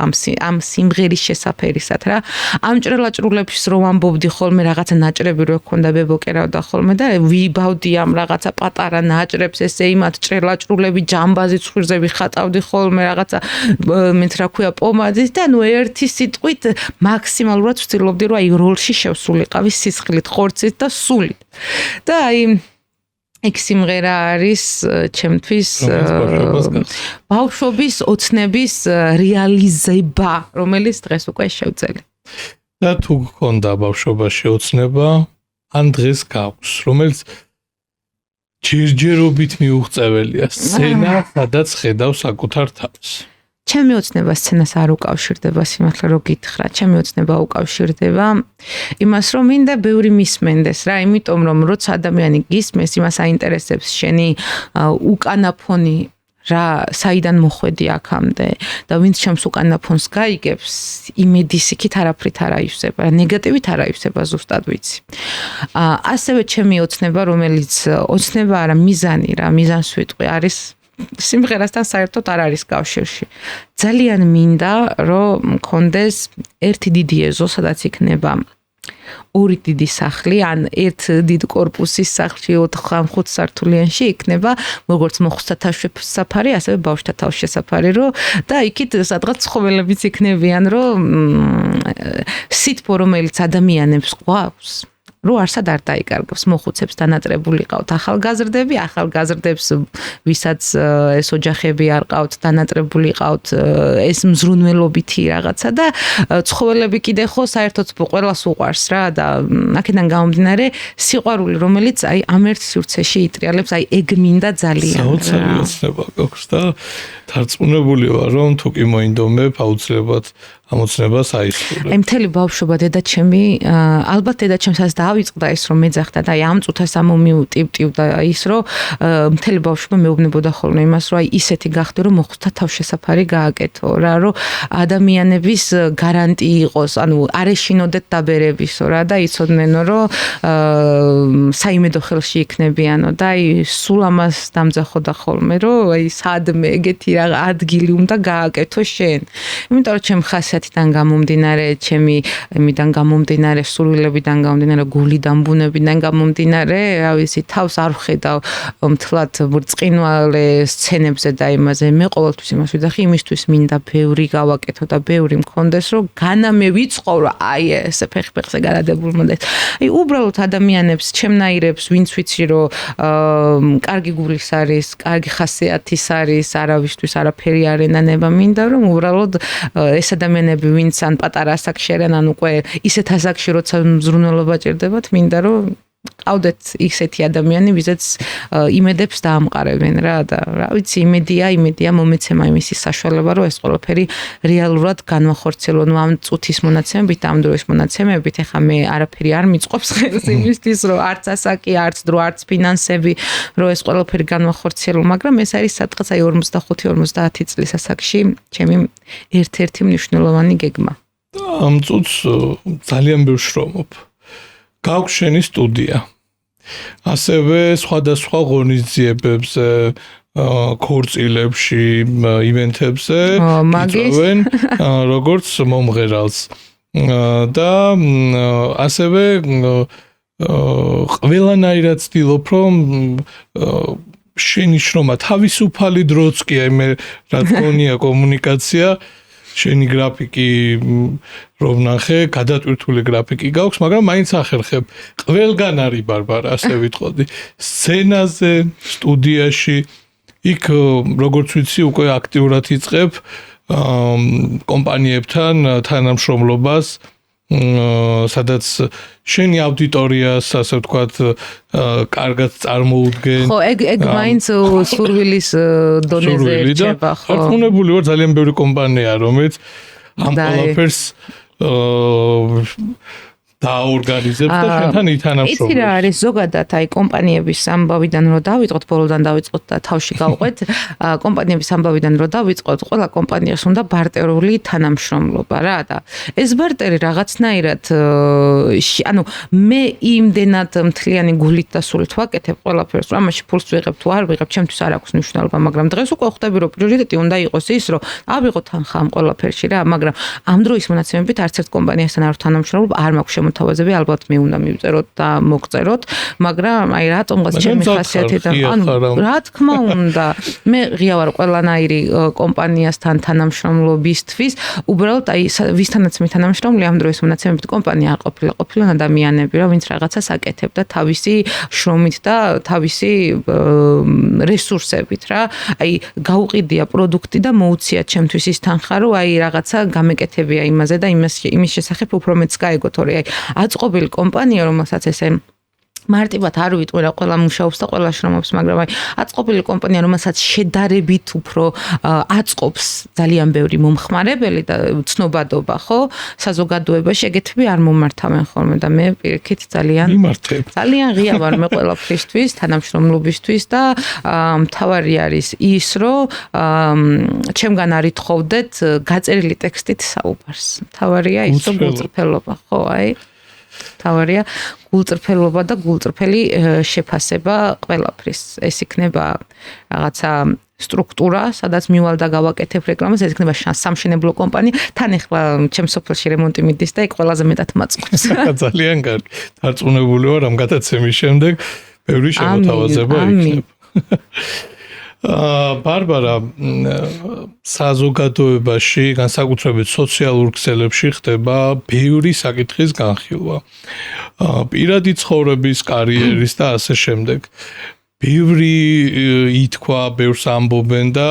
ამ სიმღერის შესაფერისად რა. ამ ჭრელაჭრულებში რომ ამბობდი ხოლმე რაღაცა ნაჭრები რო ქონდა ბებოკერავდა ხოლმე და ვიბავდი ამ რაღაცა პატარა ნაჭრებს ესე იმათ ჭრელაჭრულები ჯამბაზი ცხვირზე ვიხატავდი ხოლმე რაღაცა მეც რა ქვია პომადის და ნუ ერთი სიტყვით მაქსიმალურად ვცდილობდი რომ აი როლში შევსულიყავი სისხლით ხორცით და სულით და აი ეგ სიმღერა არის ჩემთვის ბავშვობის ოცნების რეალიზება რომელიც დღეს უკვე შევწელი და თუ გქონდა ბავშვობაში ოცნება, ან დღეს გაქვს, რომელიც ჯერჯერობით მიუღწეველია სცენა, სადაც ხედავს საკუთარ თავს. ჩემი ოცნება სცენას არ უკავშირდება, სიმართლე რო გითხრა, ჩემი ოცნება უკავშირდება იმას, რომ მინდა ბევრი მისმენდეს რა, იმიტომ რომ როცა ადამიანი გისმენს, იმას აინტერესებს შენი უკანა ფონი რა საიდან მოხვედი აქამდე და ვინც ჩემს უკანა ფონს გაიგებს იმედის იქით არაფრით არ აივსება ნეგატივით არ აივსება ზუსტად ვიცი ასევე ჩემი ოცნება რომელიც ოცნება არა მიზანი რა მიზანს ვიტყვი არის სიმღერასთან საერთოდ არ არის კავშირში. ძალიან მინდა, რომ მქონდეს ერთი დიდი ეზო, სადაც იქნება ორი დიდი სახლი, ან ერთ დიდ კორპუსის სახლში 4-5 სართულიანში იქნება როგორც მოხუცთა თავშესაფარი, ასევე ბავშვთა თავშესაფარი, და იქით სადღაც ცხოველებიც იქნებიან, რომ სითბო, რომელიც ადამიანებს ყვავს, რომ არსად არ დაიკარგავს, მოხუცებს დანატრებული ყავთ ახალგაზრდები, ახალგაზრდებს ვისაც ეს ოჯახები არ ყავთ, დანატრებული ყავთ ეს მზრუნველობითი რაღაცა და ცხოველები კიდე ხო საერთოდ ყველას უყვარს რა და აქედან გამომდინარე სიყვარული, რომელიც აი ამ ერთ სივრცეში იტრიალებს, აი ეგ მინდა ძალიან. საოცარი ოცნება გვაქვს და დარწმუნებული ვარ, რომ თუ კი მოინდომებ, აუცილებლად ამოცნებას აისურვებ. აი მთელი ბავშვობა დედაჩემი, ალბათ დედაჩემსაც დაავიწყდა ის რომ მეძახდა და აი ამ წუთას ამომიუტივტივდა ის რომ მთელი ბავშვობა მეუბნებოდა ხოლმე იმას რომ აი ისეთი გახდე რომ მოხუცთა თავშესაფარი გააკეთო რა რომ ადამიანების გარანტი იყოს, ანუ არ ეშინოდეთ დაბერებისო რა და იცოდნენ რომ საიმედო ხელში იქნებიანო და აი სულ ამას დამძახოდა ხოლმე რომ აი სადმე ეგეთი რა ადგილი უნდა გააკეთო შენ. იმიტომ რომ ჩემ ხასიათიდან გამომდინარე, ჩემი იმიდან გამომდინარე, სურვილებიდან გამომდინარე, გულიდან, ბუნებიდან გამომდინარე, რა ვიცი, თავს არ ვხედავ მთლად ბრწყინვალე სცენებზე და იმაზე. მე ყოველთვის იმას ვიძახი, იმისთვის მინდა ბევრი გავაკეთო და ბევრი მქონდეს, რომ განა მე ვიცხოვრო, აი ესე ფეხზე გადადებულ მონდეს. აი უბრალოდ ადამიანებს, ჩემნაირებს, ვინც ვიცი, რომ კარგი გულის არის, კარგი ხასიათის არის, არავისთვის არაფერი არ ენანება, მინდა რომ უბრალოდ ეს ადამიანები, ვინც ან პატარა ასაკში არიან, ან უკვე ისეთ ასაკში, როცა მზრუნველობა ჭირდებათ, მინდა რომ ყავდეთ ისეთი ადამიანი, ვიზეც იმედებს დაამყარებენ რა და რა ვიცი, იმედია მომეცემა იმისი საშუალება, რომ ეს ყველაფერი რეალურად განვახორციელო. ნუ ამ წუთის მონაცემებით, ამ დროის მონაცემებით, ეხლა მე არაფერი არ მიწყობს ხელს იმისთვის, რომ არც ასაკი, არც დრო, არც ფინანსები, რომ ეს ყველაფერი განვახორციელო, მაგრამ ეს არის სადღაც აი 45-50 წლის ასაკში ჩემი ერთ-ერთი მნიშვნელოვანი გეგმა. ამ წუთს ძალიან ბევრ შრომობ. გაქვს შენი სტუდია. ასევე სხვადასხვა ღონისძიებებზე, ქორწილებში, ივენთებზე იწვევენ როგორც მომღერალს. და ასევე ყველანაირად ვცდილობ, რომ შენი შრომა თავისუფალი დროც კი, აი მე რა თქონია კომუნიკაცია, შენი გრაფიკი რომ ნახე, გადატვირთული გრაფიკი გაქვს, მაგრამ მაინც ახერხებ. ყველგან არის ბარბარა, ასე ვიტყოდი. სცენაზე, სტუდიაში, იქ როგორც ვიცი, უკვე აქტიურად იწყებ კომპანიებთან თანამშრომლობას, სადაც შენი აუდიტორიას, ასე ვთქვათ, კარგად წარმოუდგენ. ხო, ეგ მაინც სურვილის დონეზე რჩება, ხო. დარწმუნებული ვარ, ძალიან ბევრი კომპანია, რომელიც ამ ყველაფერს დაორგანიზებს და შენთან ითანამშრომლობს. იცი რა არის ზოგადად აი კომპანიების ამბავიდან რომ დავიწყოთ, ბოლოდან დავიწყოთ და თავში გავყვეთ, კომპანიების ამბავიდან რომ დავიწყოთ, ყველა კომპანიას უნდა ბარტერული თანამშრომლობა რა და ეს ბარტერი რაღაცნაირად ანუ მე იმდენად მთლიანი გულით და სულით ვაკეთებ ყველაფერს, რომ ამაში ფულს ვიღებ თუ არ ვიღებ, ჩემთვის არ აქვს მნიშვნელობა, მაგრამ დღეს უკვე ხვდები რომ პრიორიტეტი უნდა იყოს ის, რომ ავიღოთ თანხა ამ ყველაფერში რა, მაგრამ ამ დროის მონაცემებით არც ერთ კომპანიასთან არ ვთანამშრომლობ, არ მაქვს თავაზები ალბათ მე უნდა მივწეროთ და მოგწეროთ, მაგრამ აი რატომღაც ჩემი ხასიათი და ანუ რა თქმა უნდა, მე ღია ვარ ყველანაირი კომპანიასთან თანამშრომლობისთვის, უბრალოდ აი ვისთანაც მე თანამშრომლი ამ დროის მონაცემებით კომპანია არ ყოფილა ადამიანები, რა ვინც რაღაცას აკეთებდა თავისი შრომით და თავისი რესურსებით რა. აი გაუყიდია პროდუქტი და მოუცია ჩემთვის ის თანხა, რომ აი რაღაცა გამეკეთებია იმაზე და იმის შესახებ უფრო მეც გაეგო, თორე აი აწყობილი კომპანია, რომელსაც ესე მარტივად არ ვიტყვი რა ყველა მუშაობს და ყველა შრომობს, მაგრამ აი აწყობილი კომპანია, რომელსაც შედარებით უფრო აწყობს ძალიან ბევრი მომხმარებელი და ცნობადობა, ხო? საზოგადოებაში ეგეთები არ მომართავენ ხოლმე და მე პირიქით ძალიან ღია ვარ მე ყველაფრისთვის, თანამშრომლობისთვის და მთავარი არის ის, რომ ჩემგან არ ითხოვდეთ გაწერილი ტექსტით საუბარს. მთავარია ის, რომ გულწრფელობა, ხო, აი თავარია გულწრფელობა და გულწრფელი შეფასება ყველაფრის. ეს იქნება რაღაცა სტრუქტურა, სადაც მივალ და გავაკეთებ რეკლამას, ეს იქნება სამშენებლო კომპანია. თან ახლა ჩემს სოფელში რემონტი მიდის და იქ ყველაზე მეტად მაწყობს. ძალიან კარგი. დარწმუნებული ვარ, ამ გადაცემის შემდეგ ბევრი შემოთავაზება იქნება. ბარბარა, საზოგადოებაში, განსაკუთრებით სოციალურ ქსელებში ხდება ბევრი საკითხის განხილვა. პირადი ცხოვრების, კარიერის და ასე შემდეგ. ბევრი ითქვა, ბევრს ამბობენ და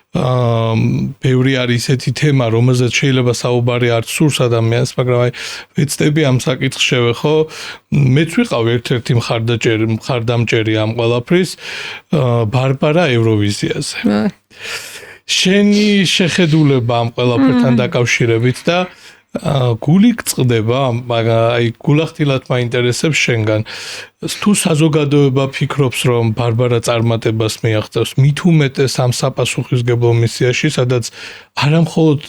ბევრი არის ესეთი თემა, რომელზეც შეიძლება საუბარი არ სურს ადამიანს, მაგრამ აი ვეცდები ამ საკითხს შევეხო. მეც ვიყავ ერთ-ერთი მხარდამჭერი ამ ყველაფრის, ბარბარა ევროვიზიაზე. შენი შეხედულება ამ ყველაფერთან დაკავშირებით და გული გწყდება, მაგრამ აი გულახდილად მაინტერესებს შენგან. თუ საზოგადოება ფიქრობს, რომ ბარბარა წარმატებას მიაღწევს, მით უმეტეს ამ საპასუხისმგებლო მისიაში, სადაც არა მხოლოდ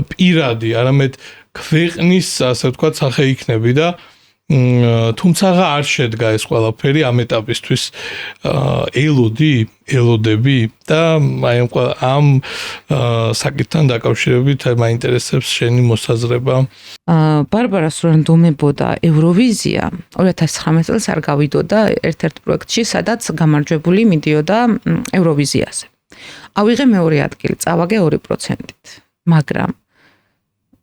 პირადი, არამედ ქვეყნის, ასე ვთქვათ, სახე იქნები და თუმცა არ შედგა ეს ყველაფერი ამ ეტაპისთვის ელოდები და აი ამ საკითხთან დაკავშირებით მაინტერესებს შენი მოსაზრება. ბარბარას რომ დუმებოდა ევროვიზია 2019 წელს არ გავიდოდა ერთ-ერთ პროექტში, სადაც გამარჯვებული მიდიოდა ევროვიზიაზე. ავიღე მეორე ადგილი, წავაგე 2%-ით, მაგრამ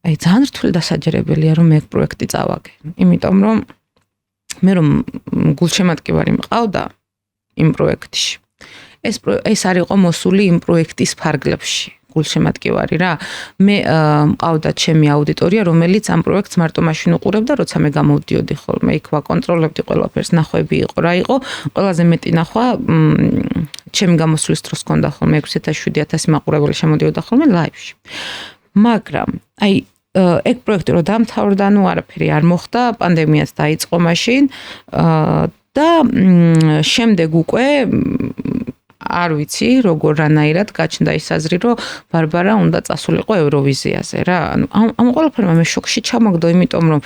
აი ძალიან რთული დასაჯერებელია რომ მე პროექტი წავაგე. იმიტომ რომ მე რომ გულშემატკივარი მყავდა იმ პროექტში. ეს არ იყო მოსული იმ პროექტის ფარგლებში. გულშემატკივარი რა. მე მყავდა ჩემი აუდიტორია, რომელიც ამ პროექტს მარტო მაშინ უყურებდა, როცა მე გამოვდიოდი ხოლმე. იქ ვაკონტროლებდი ყველაფერს, ნახვები იყო, რა იყო. ყველაზე მეტი ნახვა ჩემი გამოსვლის დროს ჰქონდა ხოლმე 6,000-7,000 მაყურებელი შემოდიოდა ხოლმე ლაივში. მაგრამ აი ეგ პროექტი რო დამთავრდა, ნუ არაფერი არ მოხდა, პანდემიაც დაიწყო მაშინ და შემდეგ უკვე არ ვიცი, როგორ რანაირად გაჩნდა ის აზრი, რომ ბარბარა უნდა წასულიყო ევროვიზიაზე რა. ამ ყველაფერმა მე შოკში ჩამაგდო, იმიტომ რომ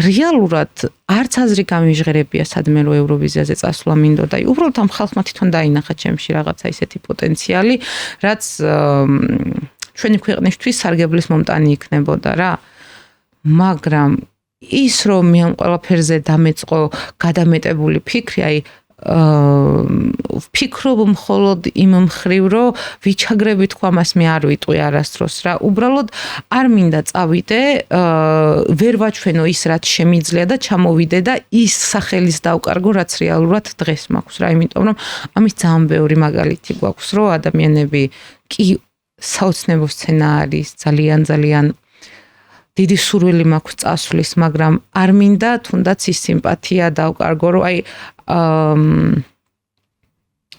რეალურად არც აზრი გამიჟღერებია სადმე რომ ევროვიზიაზე წასვლა მინდოდა. უბრალოდ ამ ხალხმა თვითონ დაინახა ჩემში რაღაცა ისეთი პოტენციალი, რაც ჩვენი ქვეყნისთვის სარგებლის მომტანი იქნებოდა რა. მაგრამ ის რომ მე ამ ყველაფერზე დამეწყო გადამეტებული ფიქრი, აი ვფიქრობ მხოლოდ იმ მხრივ, რომ ვიჩაგრები თქვა მას მე არ ვიტყვი არასდროს რა. უბრალოდ არ მინდა წავიდე, ვერ ვაჩვენო ის რაც შემიძლია და ჩამოვიდე და ის სახელის დავკარგო, რაც რეალურად დღეს მაქვს რა. იმიტომ რომ ამის ძალიან ბევრი მაგალითი გვაქვს, რომ ადამიანები კი საოცნებო სცენა არის, ძალიან დიდი სურვილი მაქვს წასვლის, მაგრამ არ მინდა თუნდაც ის სიმპათია დავკარგო, რომ აი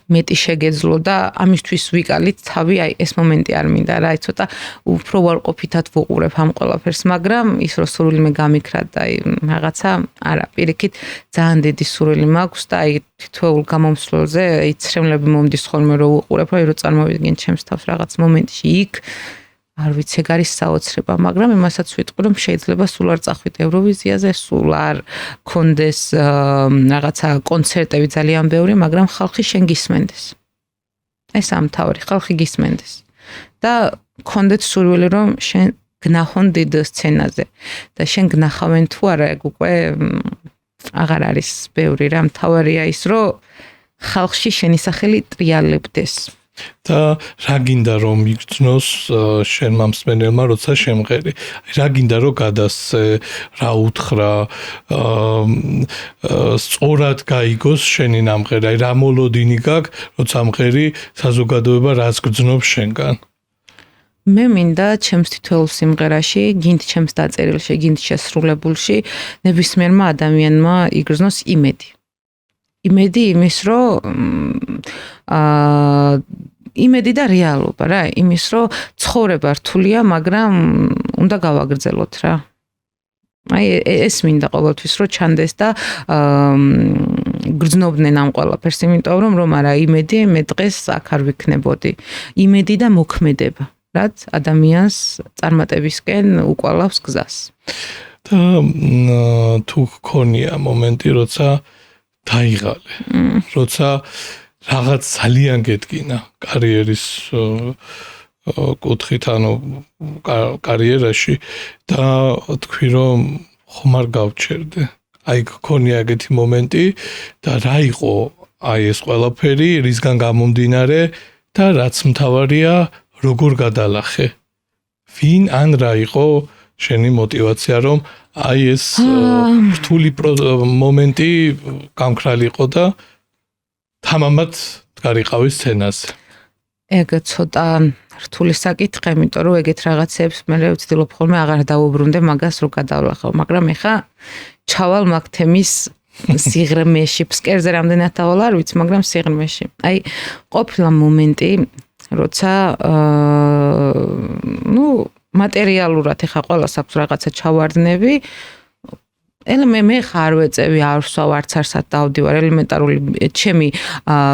მეტი შეგეძლო და ამისთვის ვიკალით თავი, აი ეს მომენტი არ მინდა რა, აი ცოტა უფრო ვარყოფითად ვუყურებ ამ ყველაფერს, მაგრამ ის რო სურვილი მე გამიქრა და აი რაღაცა არა, პირიქით ძალიან დიდი სურვილი მაქვს და აი თითოეულ გამომსვლელზე აი ცრემლები მომდის ხოლმე რომ ვუყურებ, აი რო წარმოვიდგენ ჩემს თავს რაღაც მომენტში იქ არ ვიცი, ეგ არის საოცრება, მაგრამ იმასაც ვიტყვი, რომ შეიძლება სულ არ წახვიდე ევროვიზიაზე, სულ არ კონდეს რაღაცა კონცერტები ძალიან ბევრი, მაგრამ ხალხი შენ გისმენდეს. ეს ამთავარი, ხალხი გისმენდეს. და კონდეთ სურვილი, რომ შენ გნახონ დიდ სცენაზე და შენ გნახავენ თუ არა, ეგ უკვე აღარ არის ბევრი რა, მთავარია ის, რომ ხალხში შენი სახელი ტრიალებდეს. და რა გინდა რომ იგრძნოს შენმა მსმენელმა როცა შემღერი? რა გინდა რომ გადასცე, რა უთხრა, სწორად გაიგოს შენი ნამღერი, რა მოლოდინი გაქვს, როცა მღერი საზოგადოება რას გრძნობს შენგან? მე მინდა ჩემს თითოეულ სიმღერაში, გინდ ჩემს დაწერილში, გინდ შესრულებულში ნებისმიერმა ადამიანმა იგრძნოს იმედი. იმედი იმის, რომ იმედი და რეალობა რა, იმის, რომ ცხოვრება რთულია, მაგრამ უნდა გავაგრძელოთ რა. აი ეს მინდა ყოველთვის რომ ჩანდეს და გრძნობდნენ ამ ყველაფერს, იმიტომ რომ არა იმედი, მე დღეს აქ არ ვიქნებოდი. იმედი და მოქმედება, რაც ადამიანს წარმატებისკენ უკვალავს გზას. და თუ გქონია მომენტი, როცა დაიღალე, როცა რაღაც ძალიან გედგინა კარიერის კუთხით, ანუ კარიერაში და თქვი რომ ხომ არ გავჩერდე. აი გქონია ეგეთი მომენტი და რა იყო აი ეს ყველაფერი, რისგან გამომდინარე და რაც მთავარია, როგორ გადალახე. ვინ ან რა იყო შენი мотивация რომ აი ეს რთული მომენტი გამქრალიყო და თამამად გარიყავი სცენაზე. ეგ ცოტა რთული საკითხი, იმიტომ რომ ეგეთ რაღაცებს მე ვცდილობ ხოლმე აღარ დავუბრუნდე მაგას რო გადავლახავ, მაგრამ ეხა ჩავალ მაგ თემის სიღრმეში, ფსკერზე რამდენად დავალ არ ვიცი, მაგრამ სიღრმეში. აი ყოფილა მომენტი, როცა მატერიალურად ეხა ყველას აქვს რაღაცა ჩავარდნები, მე ხარ ვეწევი არ ვსვავ არც არსად დავდივარ ელემენტარული ჩემი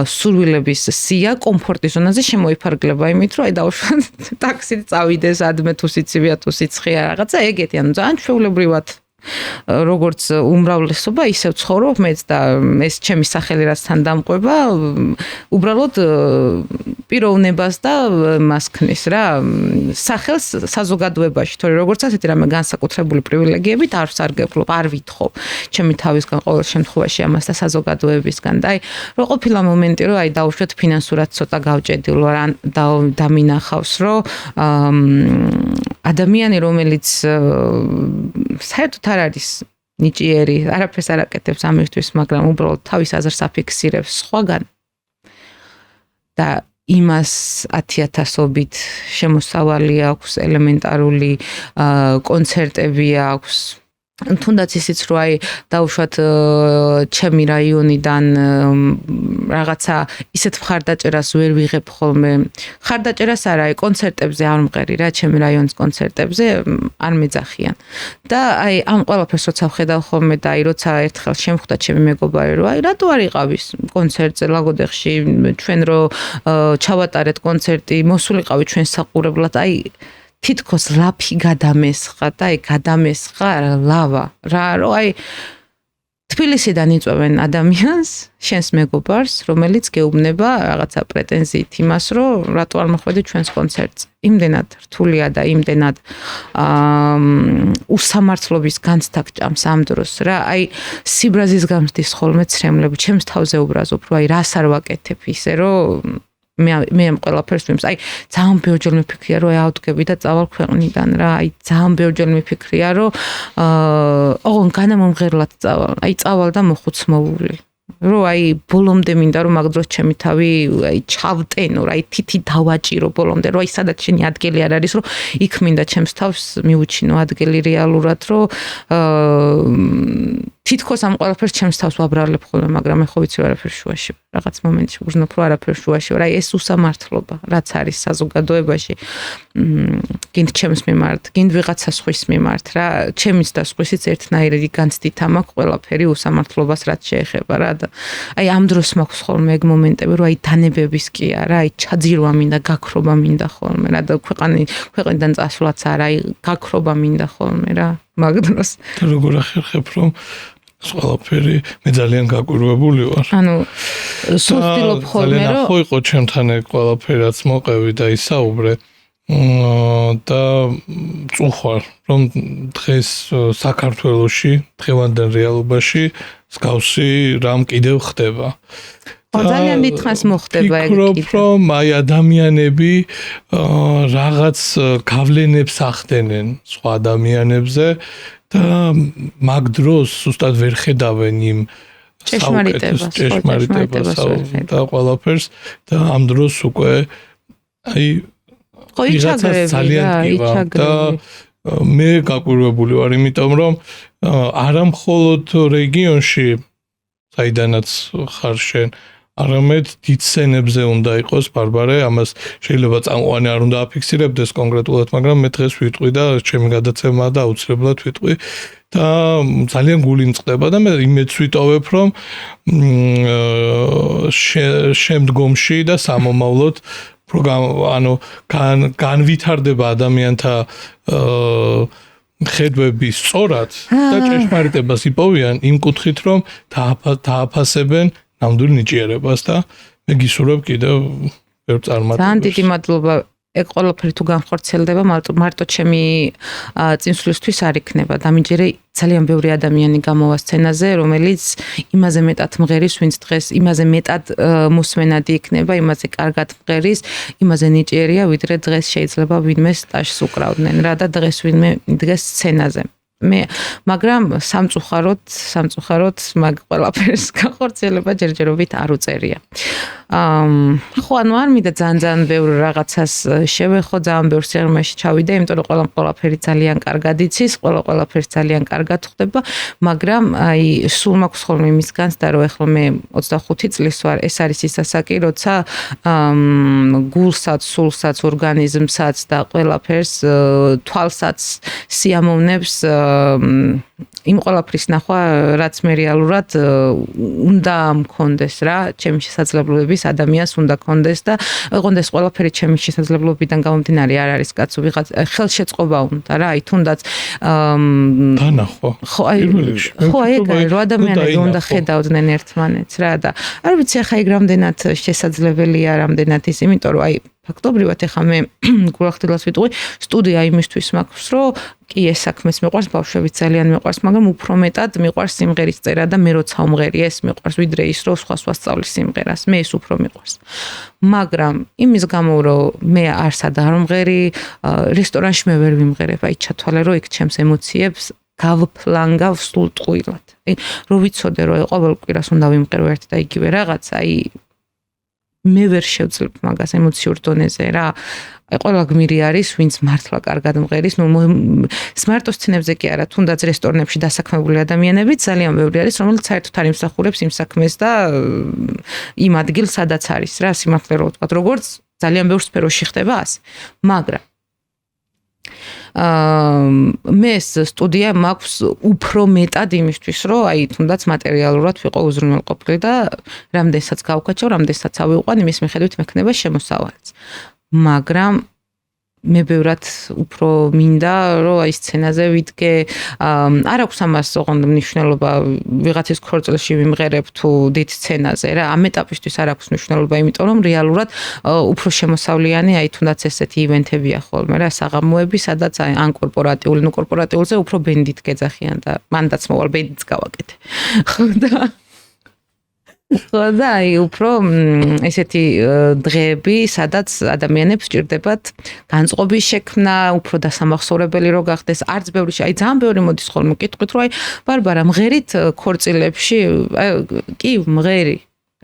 სურვილების სია კომფორტის ზონაზე შემოიფარგლება იმით რომ აი დავუშვათ ტაქსით წავიდეს ადმე თუ სიცივია თუ სიცხეა რაღაცა ეგეთი ანუ ძალიან ჩვეულებრივად როგორც უმრავლესობა ისევ ცხოვრობ მეც და ეს ჩემი სახელი რაც თან დამყვება უბრალოდ პიროვნებას და მას ქნის რა სახელს საზოგადოებაში თორე როგორც ასეთი რამე განსაკუთრებული პრივილეგიებით არ ვსარგებლობ არ ვითხოვ ჩემი თავისგან ყოველ შემთხვევაში ამას და საზოგადოებისგან და აი რო ყოფილა მომენტი რომ აი დავუშვათ ფინანსურად ცოტა გავჭედილ ვარ ან დამინახავს რომ ადამიანი რომელიც საერთოდ არ არის ნიჭიერი, არაფერს არ აკეთებს ამისთვის, მაგრამ უბრალოდ თავის აზრს აფიქსირებს სხვაგან და იმას 10,000-ობით შემოსავალი აქვს, ელემენტარული კონცერტები აქვს. თუნდაც ისიც რომ აი დავუშვათ ჩემი რაიონიდან რაღაცა ისეთ მხარდაჭერას ვერ ვიღებ ხოლმე. მხარდაჭერას არა, აი კონცერტებზე არ მყერი რა, ჩემი რაიონის კონცერტებზე არ მეძახიან. და აი ამ ყველაფერს როცა ვხედავ ხოლმე და აი როცა ერთხელ შემხვდა ჩემი მეგობარი რომ აი რატო არ იყავის კონცერტზე ლაგოდეხში ჩვენ რო ჩავატარეთ კონცერტი, მოსულიყავი ჩვენ საყურებლად, აი თითქოს ლაფი გადამესხა და აი გადამესხა ლავა რა რომ აი თბილისიდან იწვევენ ადამიანს შენს მეგობარს რომელიც გეუბნება რაღაცა პრეტენზიით იმას რომ რატო არ მოხვედი ჩვენს კონცერტზე იმდენად რთულია და იმდენად უსამართლობის განცდა გჭამს ამ დროს რა აი სიბრაზის გამზდის ხოლმე ცრემლები ჩემს თავზე უბრაზობ რომ აი რას არ ვაკეთებ ისე რომ მე ამ ყველაფერს ვიმს. აი ძალიან ბევრჯერ მიფიქრია რომ ავდგები და წავალ ქვეყნიდან რა. აი ძალიან ბევრჯერ მიფიქრია რომ ოღონ განამომღერლად წავალ. აი წავალ და მოხუცმოური. რომ აი ბოლომდე მინდა რომ მაგ დროს ჩემი თავი აი ჩავტენო რა. აი თითი დავაჭირო ბოლომდე რომ აი სადაც შენი ადგილი არ არის რომ იქ მინდა ჩემს თავს მიუჩინო ადგილი რეალურად რომ თითქოს ამ ყველაფერს ჩემს თავს ვაბრალებ ხოლმე, მაგრამ მე ხო ვიცი რომ არაფერ შუაში ვარ. რაღაც მომენტში ვგრძნობ რომ არაფერ შუაში ვარ. აი ეს უსამართლობა, რაც არის საზოგადოებაში, გინდ ჩემს მიმართ, გინდ ვიღაცა სხვის მიმართ რა. ჩემიც და სხვისიც ერთნაირი განცდით ამაქვს ყველაფერი usამართლობას რაც შეეხება რა. და აი ამ დროს მაქვს ხოლმე ეგ მომენტები რომ აი თანებების კი არა, აი ჩაძირვა მინდა, გაქრობა მინდა ხოლმე რა და ქვეყნიდან წასვლაც არა, აი გაქრობა მინდა ხოლმე რა. მაგ დროს და როგორ ახერხებ რომ ყველაფერი მე ძალიან გაკვირვებული ვარ. ანუ სულწილობ ხოლმე რომ ხო იყო ჩემთან ეგ ყველაფერი რაც მოყევი და ისაუბრე და წუხარ რომ დღეს საქართველოში დღევანდელ რეალობაში მსგავსი რამ კიდევ ხდება. ძალიან დიდხანს მოხდება ეგ კიდე. ვფიქრობ რომ აი ადამიანები რაღაც გავლენებს ახდენენ სხვა ადამიანებზე და მაგ დროს უბრალოდ ვერ ხედავენ იმ ჭეშმარიტებას და ყველაფერს და ამ დროს უკვე აი იჩაგრები და მე გაკვირვებული ვარ იმიტომ რომ არა მხოლოდ რეგიონში საიდანაც ხარ შენ არამედ დიდ სცენებზე უნდა იყოს ბარბარე ამას შეიძლება წამყვანი არ უნდა აფიქსირებდეს კონკრეტულად მაგრამ მე დღეს ვიტყვი და ჩემი გადაცემა და აუცილებლად ვიტყვი და ძალიან გული მწყდება და მე იმედს ვიტოვებ რომ შემდგომში და სამომავლოდ ანუ განვითარდება ადამიანთა ხედვები სწორად და ჭეშმარიტებას იპოვიან იმ კუთხით რომ დააფასებენ ნამდვილ ნიჭიერებას და მე გისურვებ კიდევ ბევრ წარმატებას. ძალიან დიდი მადლობა. ეგ ყველაფერი თუ განხორციელდება, მარტო ჩემი წინსვლისთვის არ იქნება. დამიჯერე ძალიან ბევრი ადამიანი გამოვა სცენაზე, რომელიც იმაზე მეტად მღერის, ვინც დღეს იმაზე მეტად მოსმენადი იქნება, იმაზე კარგად მღერის, იმაზე ნიჭიერია, ვიდრე დღეს შეიძლება ვინმე სტაჟს უკრავდნენ რა და დღეს ვინმე იდგეს სცენაზე. მაგრამ სამწუხაროდ მაგ ყველაფერს განხორციელება ჯერჯერობით არ უწერია. ხო, ანუ არ მინდა ძალიან ბევრ რაღაცას შევეხო, ძალიან ბევრ სიღრმეში ჩავიდე, იმიტომ რომ ყველაფერი ძალიან კარგად იცის, ყველაფერი ძალიან კარგად ხდება, მაგრამ აი სულ მაქვს ხოლმე იმის განცდა, რომ ეხლა მე 25 წლის ვარ, ეს არის ის ასაკი, როცა გულსაც, სულსაც, ორგანიზმსაც და ყველაფერს თვალსაც სიამოვნებს იმ ყველაფრის ნახვა, რაც მე რეალურად უნდა მქონდეს რა, ჩემი შესაძლებლობების ადამიანს უნდა მქონდეს და ოღონდ ეს ყველაფერი ჩემი შესაძლებლობიდან გამომდინარე არ არის კაცო, ვიღაც ხელშეწყობა უნდა რა, აი თუნდაც დანახვა. ხო, ეგ რომ ადამიანები უნდა ხედავდნენ ერთმანეთს რა და არ ვიცი ახლა ეგ რამდენად შესაძლებელია, რამდენად ის, იმიტომ რომ აი ფაქტობრივად ეხლა მე გულახდილას ვიტყვი, სტუდია იმისთვის მაქვს, რომ კი ეს საქმეს მიყვარს, ბავშვებიც ძალიან მიყვარს, მაგრამ უფრო მეტად მიყვარს სიმღერის წერა და მე როცა ვმღერი ეს მიყვარს, ვიდრე ის რომ სხვა სწავლის სიმღერას, მე ეს უფრო მიყვარს. მაგრამ იმის გამო რომ მე არსად არ ვმღერი, რესტორანში მე ვერ ვიმღერებ, აი ჩათვალე რომ იქ ჩემს ემოციებს გავფლანგავ სულ ტყუილად. აი რომ ვიცოდე რომ ყოველ კვირას უნდა ვიმღერო ერთ და იგივე რაღაც, აი მე ვერ შევძლებ მაგას ემოციურ დონეზე რა. აი ყველა გმირი არის, ვინც მართლა კარგად მღერის, მარტო სცენებზე კი არა, თუნდაც რესტორნებში დასაქმებული ადამიანები ძალიან ბევრი არის, რომელიც საერთოდ არ იმსახურებს იმ საქმეს და იმ ადგილს, სადაც არის რა, სიმართლე რო ვთქვა, როგორც ძალიან ბევრ სფეროში ხდება ასე. მაგრამ მე სტუდია მაქვს უფრო მეტად იმისთვის, რომ აი თუნდაც მატერიალურად ვიყო უზრუნველყოფილი და რამდენსაც გავკაჩო, რამდენსაც ავიყვან, იმის მიხედვით მექნება შემოსავალიც. მაგრამ მე ბევრად უფრო მინდა, რომ აი სცენაზე ვიდგე, არ აქვს ამას ოღონდ მნიშვნელობა ვიღაცის ქორწილში ვიმღერებ თუ დიდ სცენაზე რა, ამ ეტაპისთვის არ აქვს მნიშვნელობა, იმიტომ რომ რეალურად უფრო შემოსავლიანი, აი თუნდაც ესეთი ივენთებია ხოლმე რა, საღამოები, სადაც აი ან კორპორატიული, ნუ კორპორატიულზე უფრო ბენდით გეძახიან და მანდაც მოვალ ბენდიც გავაკეთე. ხო და აი უფრო ესეთი დღეები, სადაც ადამიანებს სჭირდებათ განწყობის შექმნა, უფრო დასამახსოვრებელი რო გახდეს, არც ბევრი, აი ძალიან ბევრი მოდის ხოლმე კითხვით, რომ აი ბარბარა მღერით ქორწილებში, კი მღერი.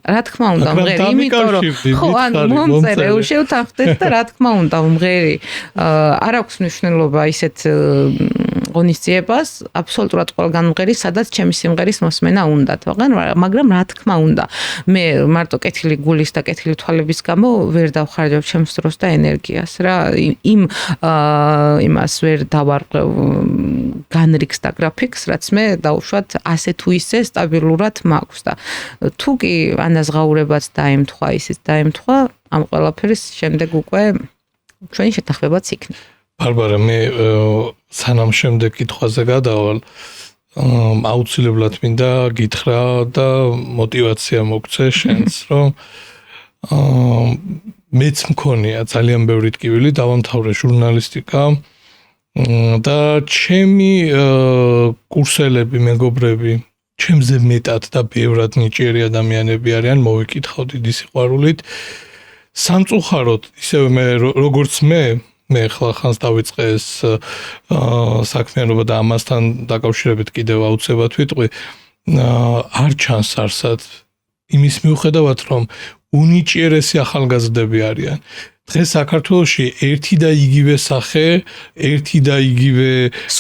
რა თქმა უნდა მღერი, იმიტომ რომ ხო, ანუ მომწერე შევთანხმდეთ და რა თქმა უნდა მღერი. არ აქვს მნიშვნელობა ისეთ ღონისძიებას, აბსოლუტურად ყველგან მღერი, სადაც ჩემი სიმღერის მოსმენა უნდათ, მაგრამ რა თქმა უნდა, მე მარტო კეთილი გულის და კეთილი თვალების გამო ვერ დავხარჯავ ჩემს დროს და ენერგიას რა, იმას ვერ დავარღვევ განრიგს და გრაფიკს, რაც მე დაუშვათ ასე თუ ისე სტაბილურად მაქვს და თუ კი ანაზღაურებაც დაემთხვა, ისიც დაემთხვა, ამ ყველაფერის შემდეგ უკვე ჩვენი შეთანხმებაც იქნება. ბარბარა, მე სანამ შემდეგ კითხვაზე გადავალ, აუცილებლად მინდა გითხრა და мотиваცია მოგცე შენს, რომ მეც მქონია ძალიან ბევრი ტკივილი, დავამთავრე ჟურნალისტიკა და ჩემი კურსელები, მეგობრები, ჩემზე მეტად და ბევრად ნიჭიერი ადამიანები არიან, მოვიკითხავ დიდი სიყვარულით. სამწუხაროდ, ისევ მე როგორც მე ახლა ხანს დავიწყე ეს საქმიანობა და ამასთან დაკავშირებით კიდევ აუცილებლად ვიტყვი, არ ჩანს არსად იმის მიუხედავად, რომ უნიჭიერესი ახალგაზრდები არიან. დღეს საქართველოში ერთი და იგივე სახე, ერთი და იგივე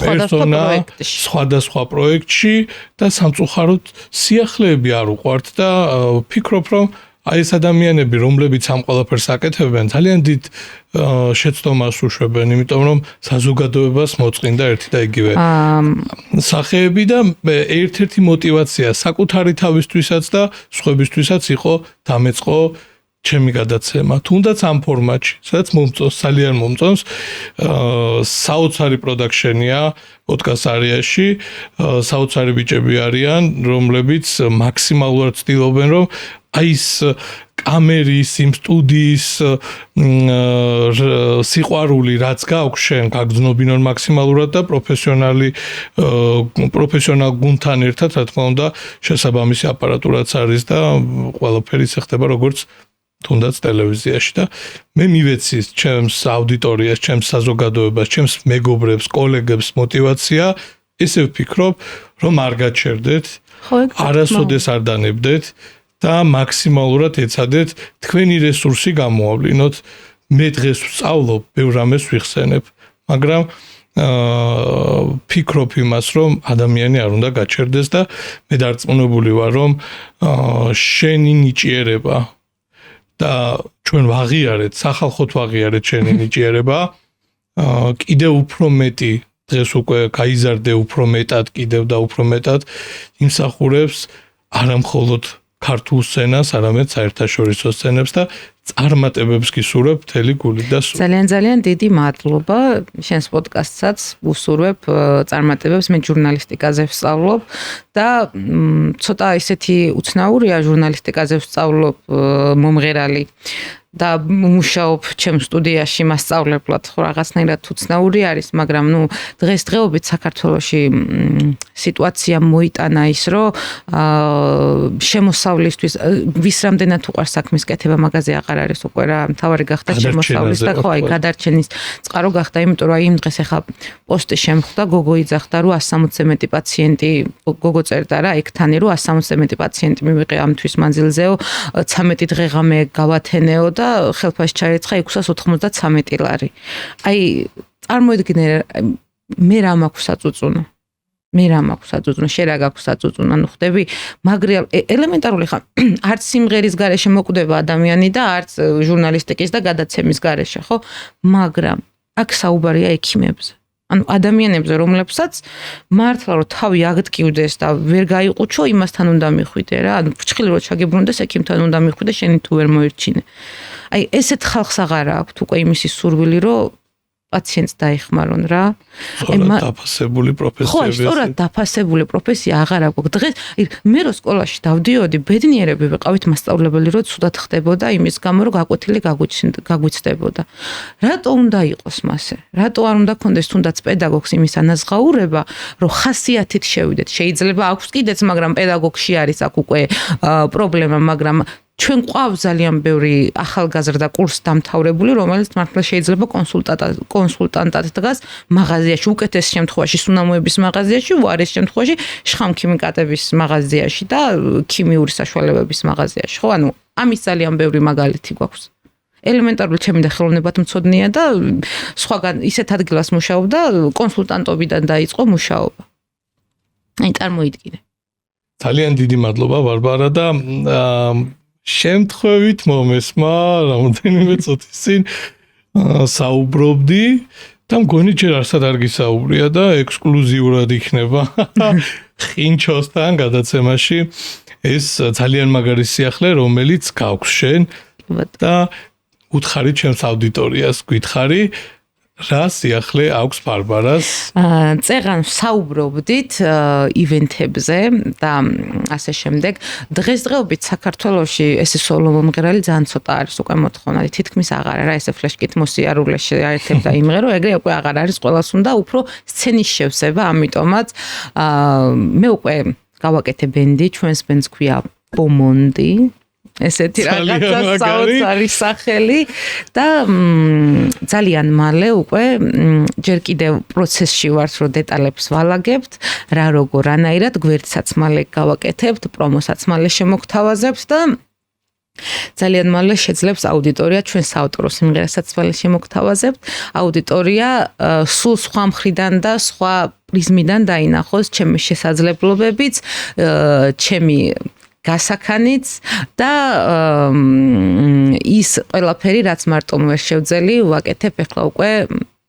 პერსონა სხვადასხვა პროექტში და სამწუხაროდ სიახლეები არ უყვართ და ვფიქრობ, რომ აი ეს ადამიანები, რომლებიც ამ ყველაფერს აკეთებენ, ძალიან დიდ შეცდომას უშვებენ, იმიტომ რომ საზოგადოებას მოწყინდა ერთი და იგივე სახეები და ერთ-ერთი мотиваცია საკუთარი თავისთვისაც და სხვებისთვისაც იყო დამეწყო ჩემი გადაცემა, თუნდაც ამ ფორმატში, სადაც მომწონს, ძალიან მომწონს, საოცარი პროდაქშენია პოდკასტ არიაში, საოცარი ბიჭები არიან, რომლებიც მაქსიმალურად ცდილობენ, რომ აი ეს კამერის, იმ სტუდიის სიყვარული, რაც გაქვს შენ, გაგრძნობინონ მაქსიმალურად და პროფესიონალ გუნდთან ერთად, რა თქმა უნდა, შესაბამისი აპარატურაც არის და ყველაფერი ხდება როგორც თუნდაც ტელევიზიაში და მე მივეცი ჩემს აუდიტორიას, ჩემს საზოგადოებას, ჩემს მეგობრებს, კოლეგებს мотиваცია, ესე ვფიქრობ, რომ არ გაჩერდეთ, არასოდეს არ დანებდეთ და მაქსიმალურად ეცადეთ თქვენი რესურსი გამოავლინოთ. მე დღეს ვსწავლობ, ბევრ რამეს ვიხსენებ, მაგრამ ფიქრობ იმას, რომ ადამიანი არ უნდა გაჩერდეს და მე დარწმუნებული ვარ, რომ შენი ნიჭიერება და ჩვენ ვაღიარეთ, სახალხოდ ვაღიარეთ შენი ნიჭიერება, კიდევ უფრო მეტი დღეს უკვე გაიზარდე უფრო მეტად, კიდევ და უფრო მეტად იმსახურებს არა მხოლოდ ქართულ სცენას, არამედ საერთაშორისო სცენებს და წარმატებებს გისურვებ მთელი გულით და სულით. ძალიან დიდი მადლობა. შენს პოდკასტსაც უსურვებ წარმატებებს. მე ჟურნალისტიკაზე ვსწავლობ და ცოტა ისეთი უცნაურია ჟურნალისტიკაზე ვსწავლობ მომღერალი და მუშაობ ჩემ სტუდიაში მასწავლებლად, ხო რაღაცნაირად უცნაური არის, მაგრამ დღესდღეობით საქართველოში სიტუაცია მოიტანა ის, რომ შემოსავლისთვის ვის რამდენად უყვარს საქმის კეთება, მაგაზე აღარ არის უკვე რა, მთავარი გახდა შემოსავლის და ხო, აი გადარჩენის წყარო გახდა, იმიტომ რომ აი იმ დღეს ახლა პოსტი შემხვდა, გოგო იძახდა, რომ 160-ზე მეტი პაციენტი, გოგო წერდა რა, ექთანი რომ 160-ზე მეტი პაციენტი მივიღე ამ თვის მანძილზეო, 13 დღეღამე გავათენეო და ხელფასი ჩაირიცხა 693 ლარი. აი, წარმოიდგინე, მე რა მაქვს საწუწუნო. შენ რა გაქვს საწუწუნო, ანუ ხდები მაგრია ელემენტარული ხა არც სიმღერის გარეშე მოკვდება ადამიანი და არც ჟურნალისტიკის და გადაცემის გარეშე, ხო? მაგრამ აქ საუბარია ექიმებზე. ანუ ადამიანებზე, რომლებსაც მართლა რომ თავი აგტკივდეს და ვერ გაიყუჩო, იმასთან უნდა მიხვიდე რა. ანუ ფრჩხილი რო ჩაგებრუნდეს, ექიმთან უნდა მიხვიდე, შენი თუ ვერ მოერჩინე. აი, ესეთ ხალხს აღარა აქვს უკვე იმისი სურვილი, რომ პაციენტს დაეხმარონ რა. სწორად დაფასებული პროფესიები. ხო, სწორად დაფასებული პროფესია აღარ აქვს. დღეს მე რო სკოლაში დავდიოდი, ბედნიერები ვიყავით მასწავლებელი, რომ ცუდად ხდებოდა იმის გამო, რომ გაკვეთილი გაგვიცდებოდა. რატო უნდა იყოს მასე? რატო არ უნდა კონდეს თუნდაც პედაგოგს იმის ანაზღაურება, რომ ხასიათით შევიდეთ. შეიძლება აქვს კიდეც, მაგრამ პედაგოგში არის აქ უკვე პრობლემა, მაგრამ ჩვენ ყავს ძალიან ბევრი ახალგაზრდა კურს დამთავრებული, რომელიც მართლა შეიძლება კონსულტანტად დგას მაღაზიაში, უკეთეს შემთხვევაში სუნამოების მაღაზიაში, უარეს შემთხვევაში შხამქიმიკატების მაღაზიაში და ქიმიური საშუალებების მაღაზიაში. ხო, ანუ ამის ძალიან ბევრი მაგალითი გვაქვს. ელემენტარული ჩემი და ხელოვნებათმცოდნეა და სხვაგან ისეთ ადგილას მუშაობდა, კონსულტანტობიდან დაიწყო მუშაობა. აი, წარმოიდგინე. ძალიან დიდი მადლობა ბარბარა და შემთხვევით მომესმა რამოდენიმე წუთის წინ საუბრობდი და მგონი ჯერ არსად არ გისაუბრია და ექსკლუზიურად იქნება ხინჩოსთან გადაცემაში ეს ძალიან მაგარი სიახლე, რომელიც გაქვს შენ და უთხარი ჩემს აუდიტორიას, გითხარი რა სიახლე აქვს ბარბარას? წეღან საუბრობდით ივენთებზე და ასე შემდეგ. დღესდღეობით საქართველოში ესე სოლო მომღერალი ძალიან ცოტა არის უკვე მოთხოვნადი, თითქმის აღარ არა, ესე ფლეშკით მოსიარულეში აერთებ და იმღერო, ეგრე უკვე აღარ არის, ყველას უნდა უფრო სცენის შევსება, ამიტომაც მე უკვე გავაკეთე ბენდი, ჩვენს ბენდს ქვია პომონდი. ესეთი რაღაცა საოცარი სახელი და ძალიან მალე უკვე ჯერ კიდევ პროცესში ვართ, რომ დეტალებს ვალაგებთ, რა როგორ რანაირად გვერდსაც მალე გავაკეთებთ, პრომოსაც მალე შემოგთავაზებთ და ძალიან მალე შეძლებს აუდიტორია ჩვენ საავტორო სიმღერასაც მალე შემოგთავაზებთ, აუდიტორია სულ სხვა მხრიდან და სხვა პრიზმიდან დაინახოს ჩემი შესაძლებლობებიც, ჩემი გასახანიც და ის ყველაფერი, რაც მარტო ვერ შევძელი, ვაკეთებ ახლა უკვე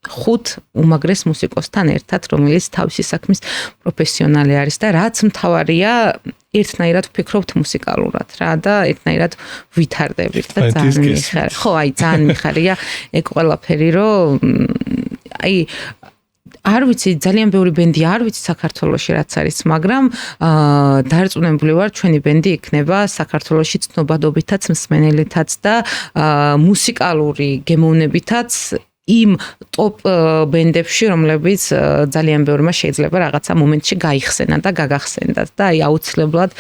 5 უმაგრეს მუსიკოსთან ერთად, რომელიც თავისი საქმის პროფესიონალი არის და რაც მთავარია, ერთნაირად ვფიქრობთ მუსიკალურად რა და ერთნაირად ვითარდებით და ძალიან მიხარ. ხო, აი ძალიან მიხარია ეგ ყველაფერი, რომ აი არ ვიცი, ძალიან ბევრი ბენდი არ ვიცი საქართველოში რაც არის, მაგრამ დარწმუნებული ვარ, ჩვენი ბენდი იქნება საქართველოში ცნობადობითაც, მსმენელითაც და მუსიკალური გემოვნებითაც იმ ტოპ ბენდებში, რომლებიც ძალიან ბევრმა შეიძლება რაღაცა მომენტში გაიხსენა და გაგახსენდათ და აი აუცილებლად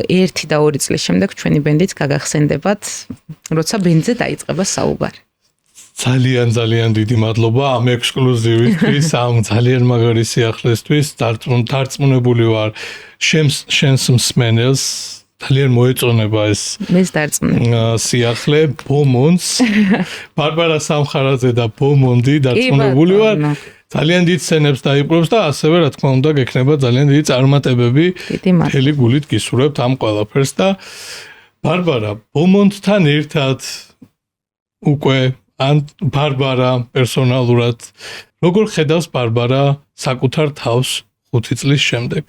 1 და 2 წლის შემდეგ ჩვენი ბენდიც გაგახსენდებათ, როცა ბენდზე დაიწყება საუბარი. ძალიან დიდი მადლობა ამ ექსკლუზივისთვის, ამ ძალიან მაგარი სიახლესთვის. დარწმუნებული ვარ, შენს მსმენელს ძალიან მოეწონება ეს სიახლე ბომონს. ბარბარა სამხარაძე და ბომონდი დარწმუნებული ვარ. ძალიან დიდ სცენებს დაიპყრობს და ასევე რა თქმა უნდა გექნება ძალიან დიდი წარმატებები. მთელი გულით გისურვებთ ამ ყველაფერს და ბარბარა ბომონდთან ერთად უკვე ან ბარბარა პერსონალურად როგორ ხედავს ბარბარა საკუთარ თავს 5 წლის შემდეგ?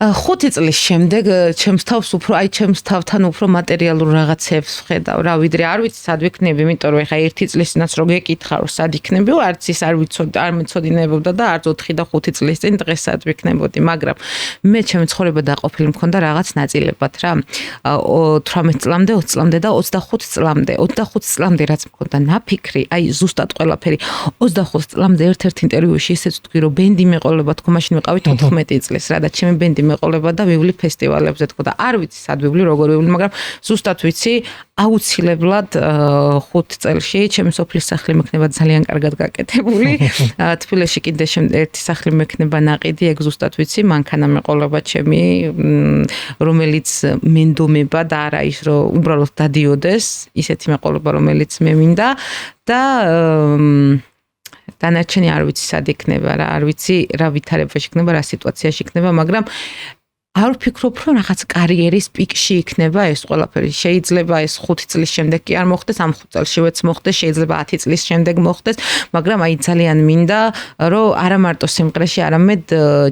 5 წლის შემდეგ ჩემს თავს ჩემს თავთან უფრო მატერიალურ რაღაცებს ვხედავ რა, ვიდრე არ ვიცი სად ვიქნები, იმიტომ რომ ეხა 1 წლისინაც რო გეკითხა რომ სად იქნები, არც ის არ მეცოდინებობდა და არც 4 და 5 წლის წინ დღეს სად ვიქნებოდი, მაგრამ მე ჩემი ცხოვრება დაყოფილი მქონდა რაღაც ნაწილებად რა. 18 წლამდე, 20 წლამდე და 25 წლამდე. 25 წლამდე რაც მქონდა ნაფიქრი, აი ზუსტად ყველაფერი. 25 წლამდე ერთ-ერთ ინტერვიუში ისეც ვთქვი, რომ ბენდი მეყოლება თქო, მაშინ ვიყავი 14 წლის რა და ჩემი ბენდი მეყოლება და ვივლი ფესტივალებზე თქო და არ ვიცი სად ვივლი, როგორ ვივლი, მაგრამ ზუსტად ვიცი, აუცილებლად 5 წელში ჩემი სოფლის სახლი მექნება ძალიან კარგად გაკეთებული. თბილისში კიდე ერთი სახლი მექნება ნაყიდი, ეგ ზუსტად ვიცი, მანქანა მეყოლება ჩემი, რომელიც მენდომება და არა ის, რომ უბრალოდ დადიოდეს, ისეთი მეყოლება, რომელიც მე მინდა და დანარჩენი არ ვიცი სად იქნება რა, არ ვიცი რა ვითარებაში იქნება, რა სიტუაციაში იქნება, მაგრამ არ ვფიქრობ, რომ რაღაც კარიერის პიკში იქნება ეს ყველაფერი. შეიძლება ეს 5 წლის შემდეგ კი არ მოხდეს, ამ 5 წელშივეც მოხდეს, შეიძლება 10 წლის შემდეგ მოხდეს, მაგრამ აი ძალიან მინდა, რომ არა მარტო სიმღერაში, არამედ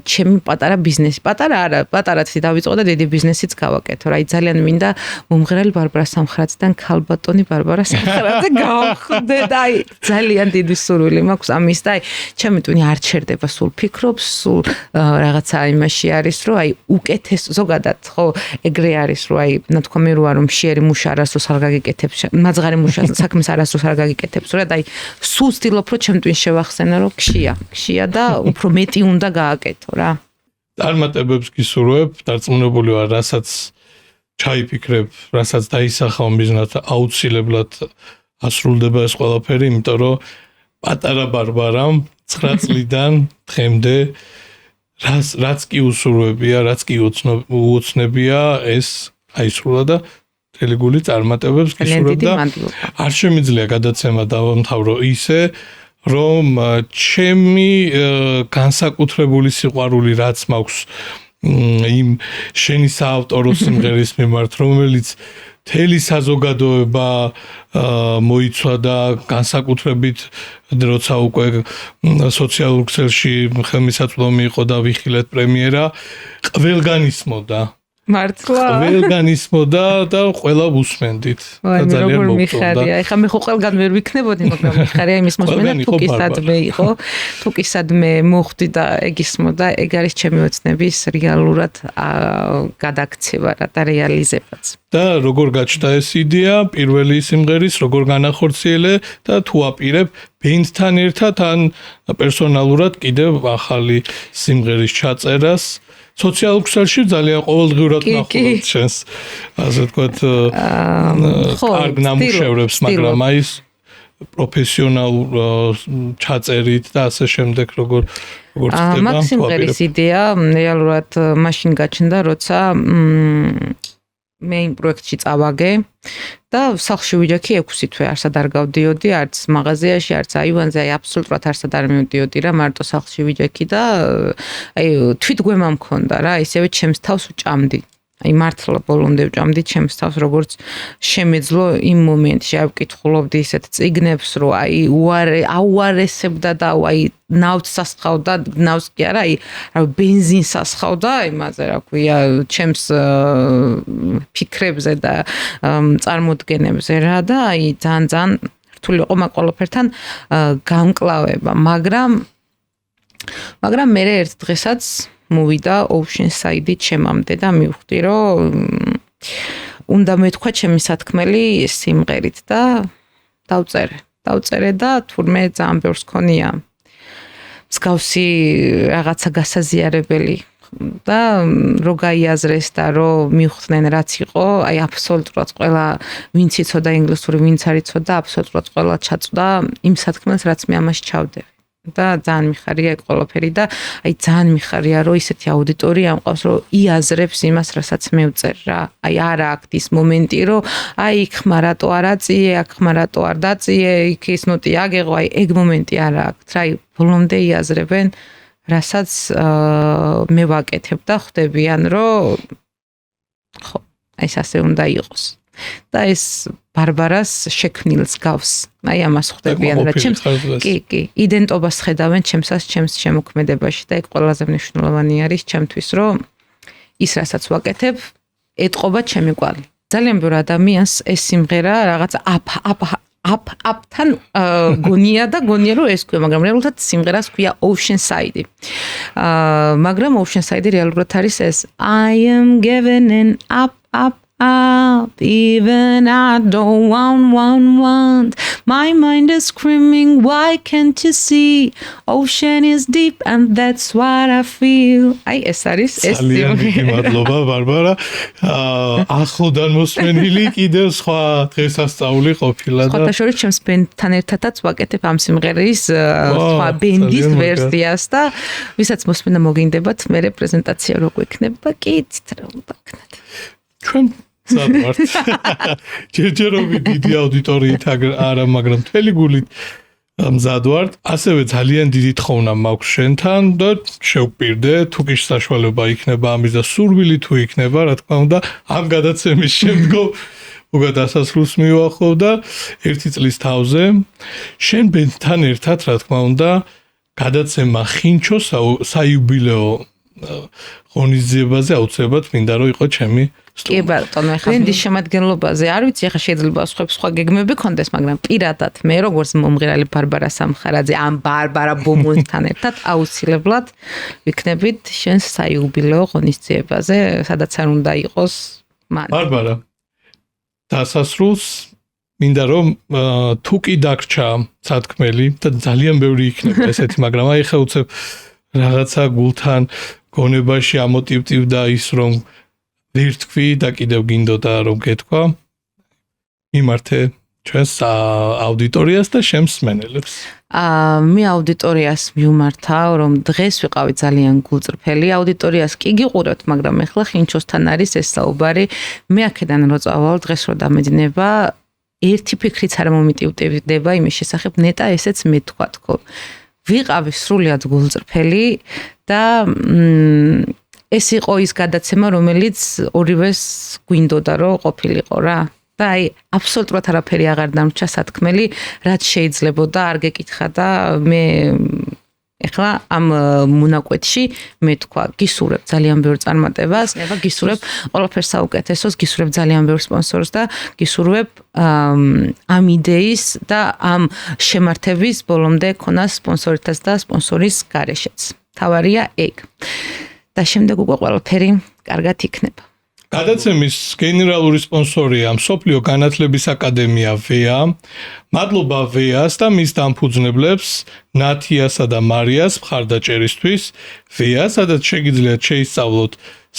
ჩემი პატარა ბიზნესი, პატარაც დავიწყო და დიდი ბიზნესიც გავაკეთო. აი ძალიან მინდა მომღერალი ბარბარა სამხარაძიდან ქალბატონი ბარბარა სამხარაძე გავხდე და აი ძალიან დიდი სურვილი მაქვს ამის და აი ჩემი ტვინი არ ჩერდება, სულ ფიქრობს, სულ რაღაცა იმაში არის, რომ აი უკეთეს ზოგადად ხო ეგრე არის რომ აი ნათქვამი როა რომ მშიერი მუშა არასდროს არ გაგიკეთებს, მაძღარი მუშა საქმეს არასდროს არ გაგიკეთებს რა და აი სულ ვცდილობ რომ ჩემ ტვინს შევახსენო რომ ქშია და უფრო მეტი უნდა გააკეთო რა. წარმატებებს გისურვებ, დარწმუნებული ვარ, რასაც ჩაიფიქრებ, რასაც დაისახავ მიზნად აუცილებლად ასრულდება ეს ყველაფერი, იმიტომ რომ პატარა ბარბარამ 9 წლიდან დღემდე რაც კი უსურვებია, რაც კი უოცნებია, ეს აისრულა და მთელი გული წარმატებებს გისურვებ და არ შემიძლია გადაცემა დავამთავრო ისე, რომ ჩემი განსაკუთრებული სიყვარული რაც მაქვს იმ შენი საავტორო სიმღერის მიმართ, რომელიც მთელი საზოგადოება მოიცვა და განსაკუთრებით როცა უკვე სოციალურ ქსელში ხელმისაწვდომი იყო და ვიხილეთ პრემიერა, ყველგან ისმოდა. მართლა? ყველგან ისმოდა და ყველა უსმენდით. და ძალიან მოგწონდა. ეხლა მე ხო ყველგან ვერ ვიქნებოდი, მაგრამ მიხარია იმის მოსმენა, თუკისადმე იყო, თუკისადმე მოხდი და ეგ ისმოდა, ეგ არის ჩემი ოცნების რეალურად გადაქცევა და რეალიზებაც. და როგორ გაჩნდა ეს იდეა პირველი სიმღერის, როგორ განახორციელე და თუ აპირებ ბენდთან ერთად ან პერსონალურად კიდევ ახალი სიმღერის ჩაწერას სოციალურ ქსელში ძალიან ყოველდღიურად ნახულობ ჩვენს ასე ვთქვათ კარგ ნამუშევრებს, მაგრამ აი ეს პროფესიონალურ ჩაწერით და ასე შემდეგ როგორ ხდება მაგ სიმღერის იდეა რეალურად მაშინ გაჩნდა, როცა მე იმ პროექტში წავაგე და სახლში ვიჯექი 6 თვე არსად არ გავდიოდი, არც მაღაზიაში, არც აივანზე, აი აბსოლუტურად არსად არ მივდიოდი რა, მარტო სახლში ვიჯექი და აი თვითგვემა მქონდა რა, ისევე ჩემს თავს ვჭამდი. აი მართლა ბოლომდე ვჭამდი ჩემს თავს როგორც შემეძლო იმ მომენტში აი ვკითხულობდი ისეთ წიგნებს რომ აი აუარესებდა და აი ნავთს სასხავდა ნავს კი არა აი ბენზინს სასხავდა იმაზე რა ქვია ჩემს ფიქრებზე და წარმოდგენებზე რა და აი ძალიან რთული იყო მაგ ყველაფერთან გამკლავება მაგრამ მე ერთ დღესაც მოვიდა Oceanside ჩემამდე და მივხვდი რომ უნდა მეთქვა ჩემი სათქმელი სიმღერით და დავწერე და თურმე ძალიან ბევრს ქონია მსგავსი რაღაცა გასაზიარებელი და რო გაიაზრეს და რო მივხვდნენ რაც იყო აი აბსოლუტურად ყველა ვინც იცოდა ინგლისური ვინც არ იცოდა აბსოლუტურად ყველა ჩაწვდა იმ სათქმელს რაც მე ამაში ჩავდები და ძალიან მიხარია ეგ ყველაფერი და აი ძალიან მიხარია რომ ისეთი აუდიტორია მყავს რომ იაზრებს იმას რასაც მე ვწერ რა აი არა აქ ის მომენტი რომ აი იქ ხმა რატო არ აწიე აქ ხმა რატო არ დაწიე იქ ის ნოტი აგეღო აი ეგ მომენტი არა აქ რა აი ბოლომდე იაზრებენ რასაც მე ვაკეთებ და ხვდებიან რომ ხო აი ეს ასე უნდა იყოს და ეს ბარბარას შექმნილს გავს აი ამას ხვდებიან რა ჩემს კი იდენტობას ხედავენ ჩემსას ჩემს შემოქმედებაში და ეგ ყველაზე მნიშვნელოვანი არის ჩემთვის რომ ის რასაც ვაკეთებ ეტყობა ჩემი კვალი ძალიან ბევრ ადამიანს ეს სიმღერა რაღაც აპთან გონია და გონია რომ ეს ქვია მაგრამ რეალურად სიმღერას ქვია Oceanside მაგრამ Oceanside რეალურად არის ეს I am giving up even I don't want my mind is screaming why can't you see ocean is deep and that's what I feel აი ეს არის ეს ძალიან მადლობა ბარბარა ახლოდან მოსმენილი კიდევ სხვა დღესასწაული ყოფილა და სხვა შორის ჩემს ბენდთან ერთადაც ვაკეთებ ამ სიმღერის სხვა ბენდის ვერსიას და ვისაც მოსმენა მოგინდებათ მე პრეზენტაცია რო გვექნება კიცით რა უნდა ქნათ ჩვენ სადვართ ჯერჯერობით დიდი აუდიტორიით არა მაგრამ მთელი გულით მზადვართ ასევე ძალიან დიდი თხოვნა მაქვს შენთან და შევპირდე თუ კი საშუალება იქნება ამის და სურვილი თუ იქნება რა თქმა უნდა ამ გადაცემის შემდგომ უკვე დასასრულს მივახავ და 1 წლის თავზე შენ ბენდთან ერთად რა თქმა უნდა გადაცემა ხინჩო საიუბილეო ღონისძიებაზე აუცილებლად მინდა რომ იყო ჩემი კი ბატონო ხა ბენდის შემადგენლობაზე არ ვიცი ხა შეიძლება სხვა გეგმები ქონდეს მაგრამ პირადად მე როგორც მომღერალი ბარბარა სამხარაძე ამ ბარბარა ბომონთან ერთად აუცილებლად ვიქნებით შენს საიუბილეო ღონისძიებაზე სადაც არ უნდა იყოს მან ბარბარა დასასრულს მინდა რომ თუ კი დაგრჩა სათქმელი და ძალიან ბევრი იქნება ესეთი მაგრამ აი ხა უცებ რაღაცა გულთან გონებაში ამოტივტივდა ის რომ ვერ თქვი და კიდევ გინდოდა რომ გეთქვა მიმართე ჩვენს აუდიტორიას და შემსმენელებს მე აუდიტორიას მივმართავ რომ დღეს ვიყავი ძალიან გულწრფელი აუდიტორიას კი გიყურებთ მაგრამ ეხლა ხინჩოსთან არის ეს საუბარი მე აქედან რო წავალ დღეს რო დამეძინება ერთი ფიქრიც არ მომიტივტივდება იმის შესახებ ნეტა ესეც მე თქვა თქო ვიყავი სრულიად გულწრფელი და ეს იყო ის გადაცემა რომელიც ორივეს გვინდოდა რომ ყოფილიყო რა და აი აბსოლუტურად არაფერი აღარ დამრჩა სათქმელი რაც შეიძლებოდა არ გეკითხა და მე ეხლა ამ მონაკვეთში მე თქვა გისურვებ ძალიან ბევრ წარმატებას გისურვებ ყველაფერს საუკეთესოს გისურვებ ძალიან ბევრ სპონსორს და გისურვებ ამ იდეის და ამ შემართების ბოლომდე ქონას სპონსორითაც და სპონსორის გარეშეც თავარია ეგ და შემდეგ უკვე ყველაფერი კარგად იქნება გადაცემის გენერალური სპონსორია მსოფლიო განათლების აკადემია ვეა. მადლობა ვეას და მის დამფუძნებლებს ნათიასა და მარიას მხარდაჭერისთვის. ვეა, სადაც შეგიძლიათ შეისწავლოთ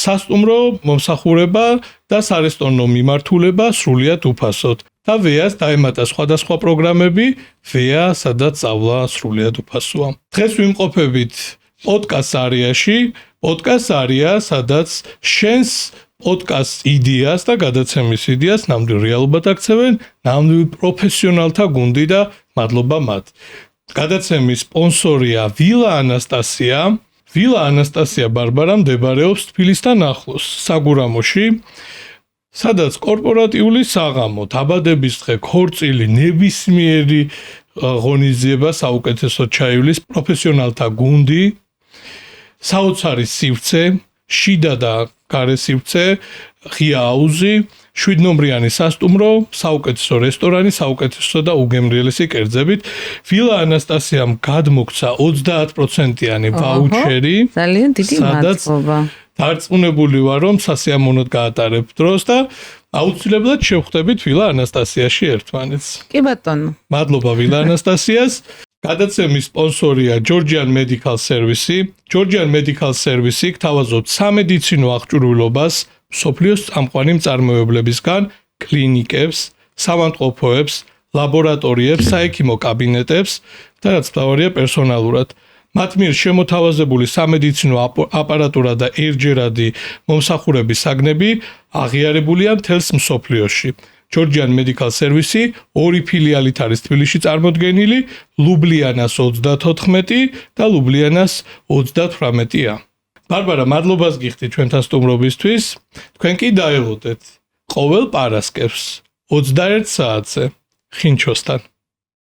სასტუმრო, მომსახურება და სარესტორნო მიმართულება სრულიად უფასოდ. და ვეას დაემატა სხვადასხვა პროგრამები, ვეა, სადაც სწავლა სრულიად უფასოა. დღეს ვიმყოფებით პოდკასტ არიაში, პოდკასტ არია, სადაც შენს პოდკასტ იდეას და გადაცემის იდეას ნამდვილ რეალობად აქცევენ ნამდვილ პროფესიონალთა გუნდი და მადლობა მათ. გადაცემის სპონსორია ვილა ანასტასია. ვილა ანასტასია ბარბარა მდებარეობს თბილისთან ახლოს, საგურამოში, სადაც კორპორატიული საღამო, დაბადების დღე, ქორწილი, ნებისმიერი ღონისძიება საუკეთესოდ ჩაივლის პროფესიონალთა გუნდი, საოცარი სივრცე, შიდა და გარე სივრცე, ღია აუზი, 7 ნომრიანი სასტუმრო, საუკეთესო რესტორანი, საუკეთესო და უგემრიელესი კერძებით. ვილა ანასტასიამ გადმოგცა 30%-იანი ვაუჩერი. ძალიან დიდი მადლობა. დარწმუნებული ვარ, რომ სასიამოვნოდ გაატარებ დროს და აუცილებლად შევხვდებით ვილა ანასტასიაში ერთმანეთს. კი ბატონო. მადლობა ვილა ანასტასიას. გადაცემის სპონსორია Georgian Medical Service. Georgian Medical Service გთავაზობთ სამედიცინო აღჭურვილობას მსოფლიოს წამყვანი მწარმოებლებისგან კლინიკებს, სამავთყოფოებს, ლაბორატორიებს, საექიმო კაბინეტებს და რაც მთავარია პერსონალურად. მათ მიერ შემოთავაზებული სამედიცინო აპარატურა და ერთჯერადი მომსახურების საგნები აღიარებულია მთელს მსოფლიოში. Georgian Medical Service 2 ფილიალით არის თბილისში წარმოდგენილი, ლუბლიანას 34 და ლუბლიანას 38-ია. ბარბარა, მადლობას გიხდით ჩვენთან სტუმრობისთვის. თქვენ კი დაელოდეთ ყოველ პარასკევს 21 საათზე ხინჩოსთან.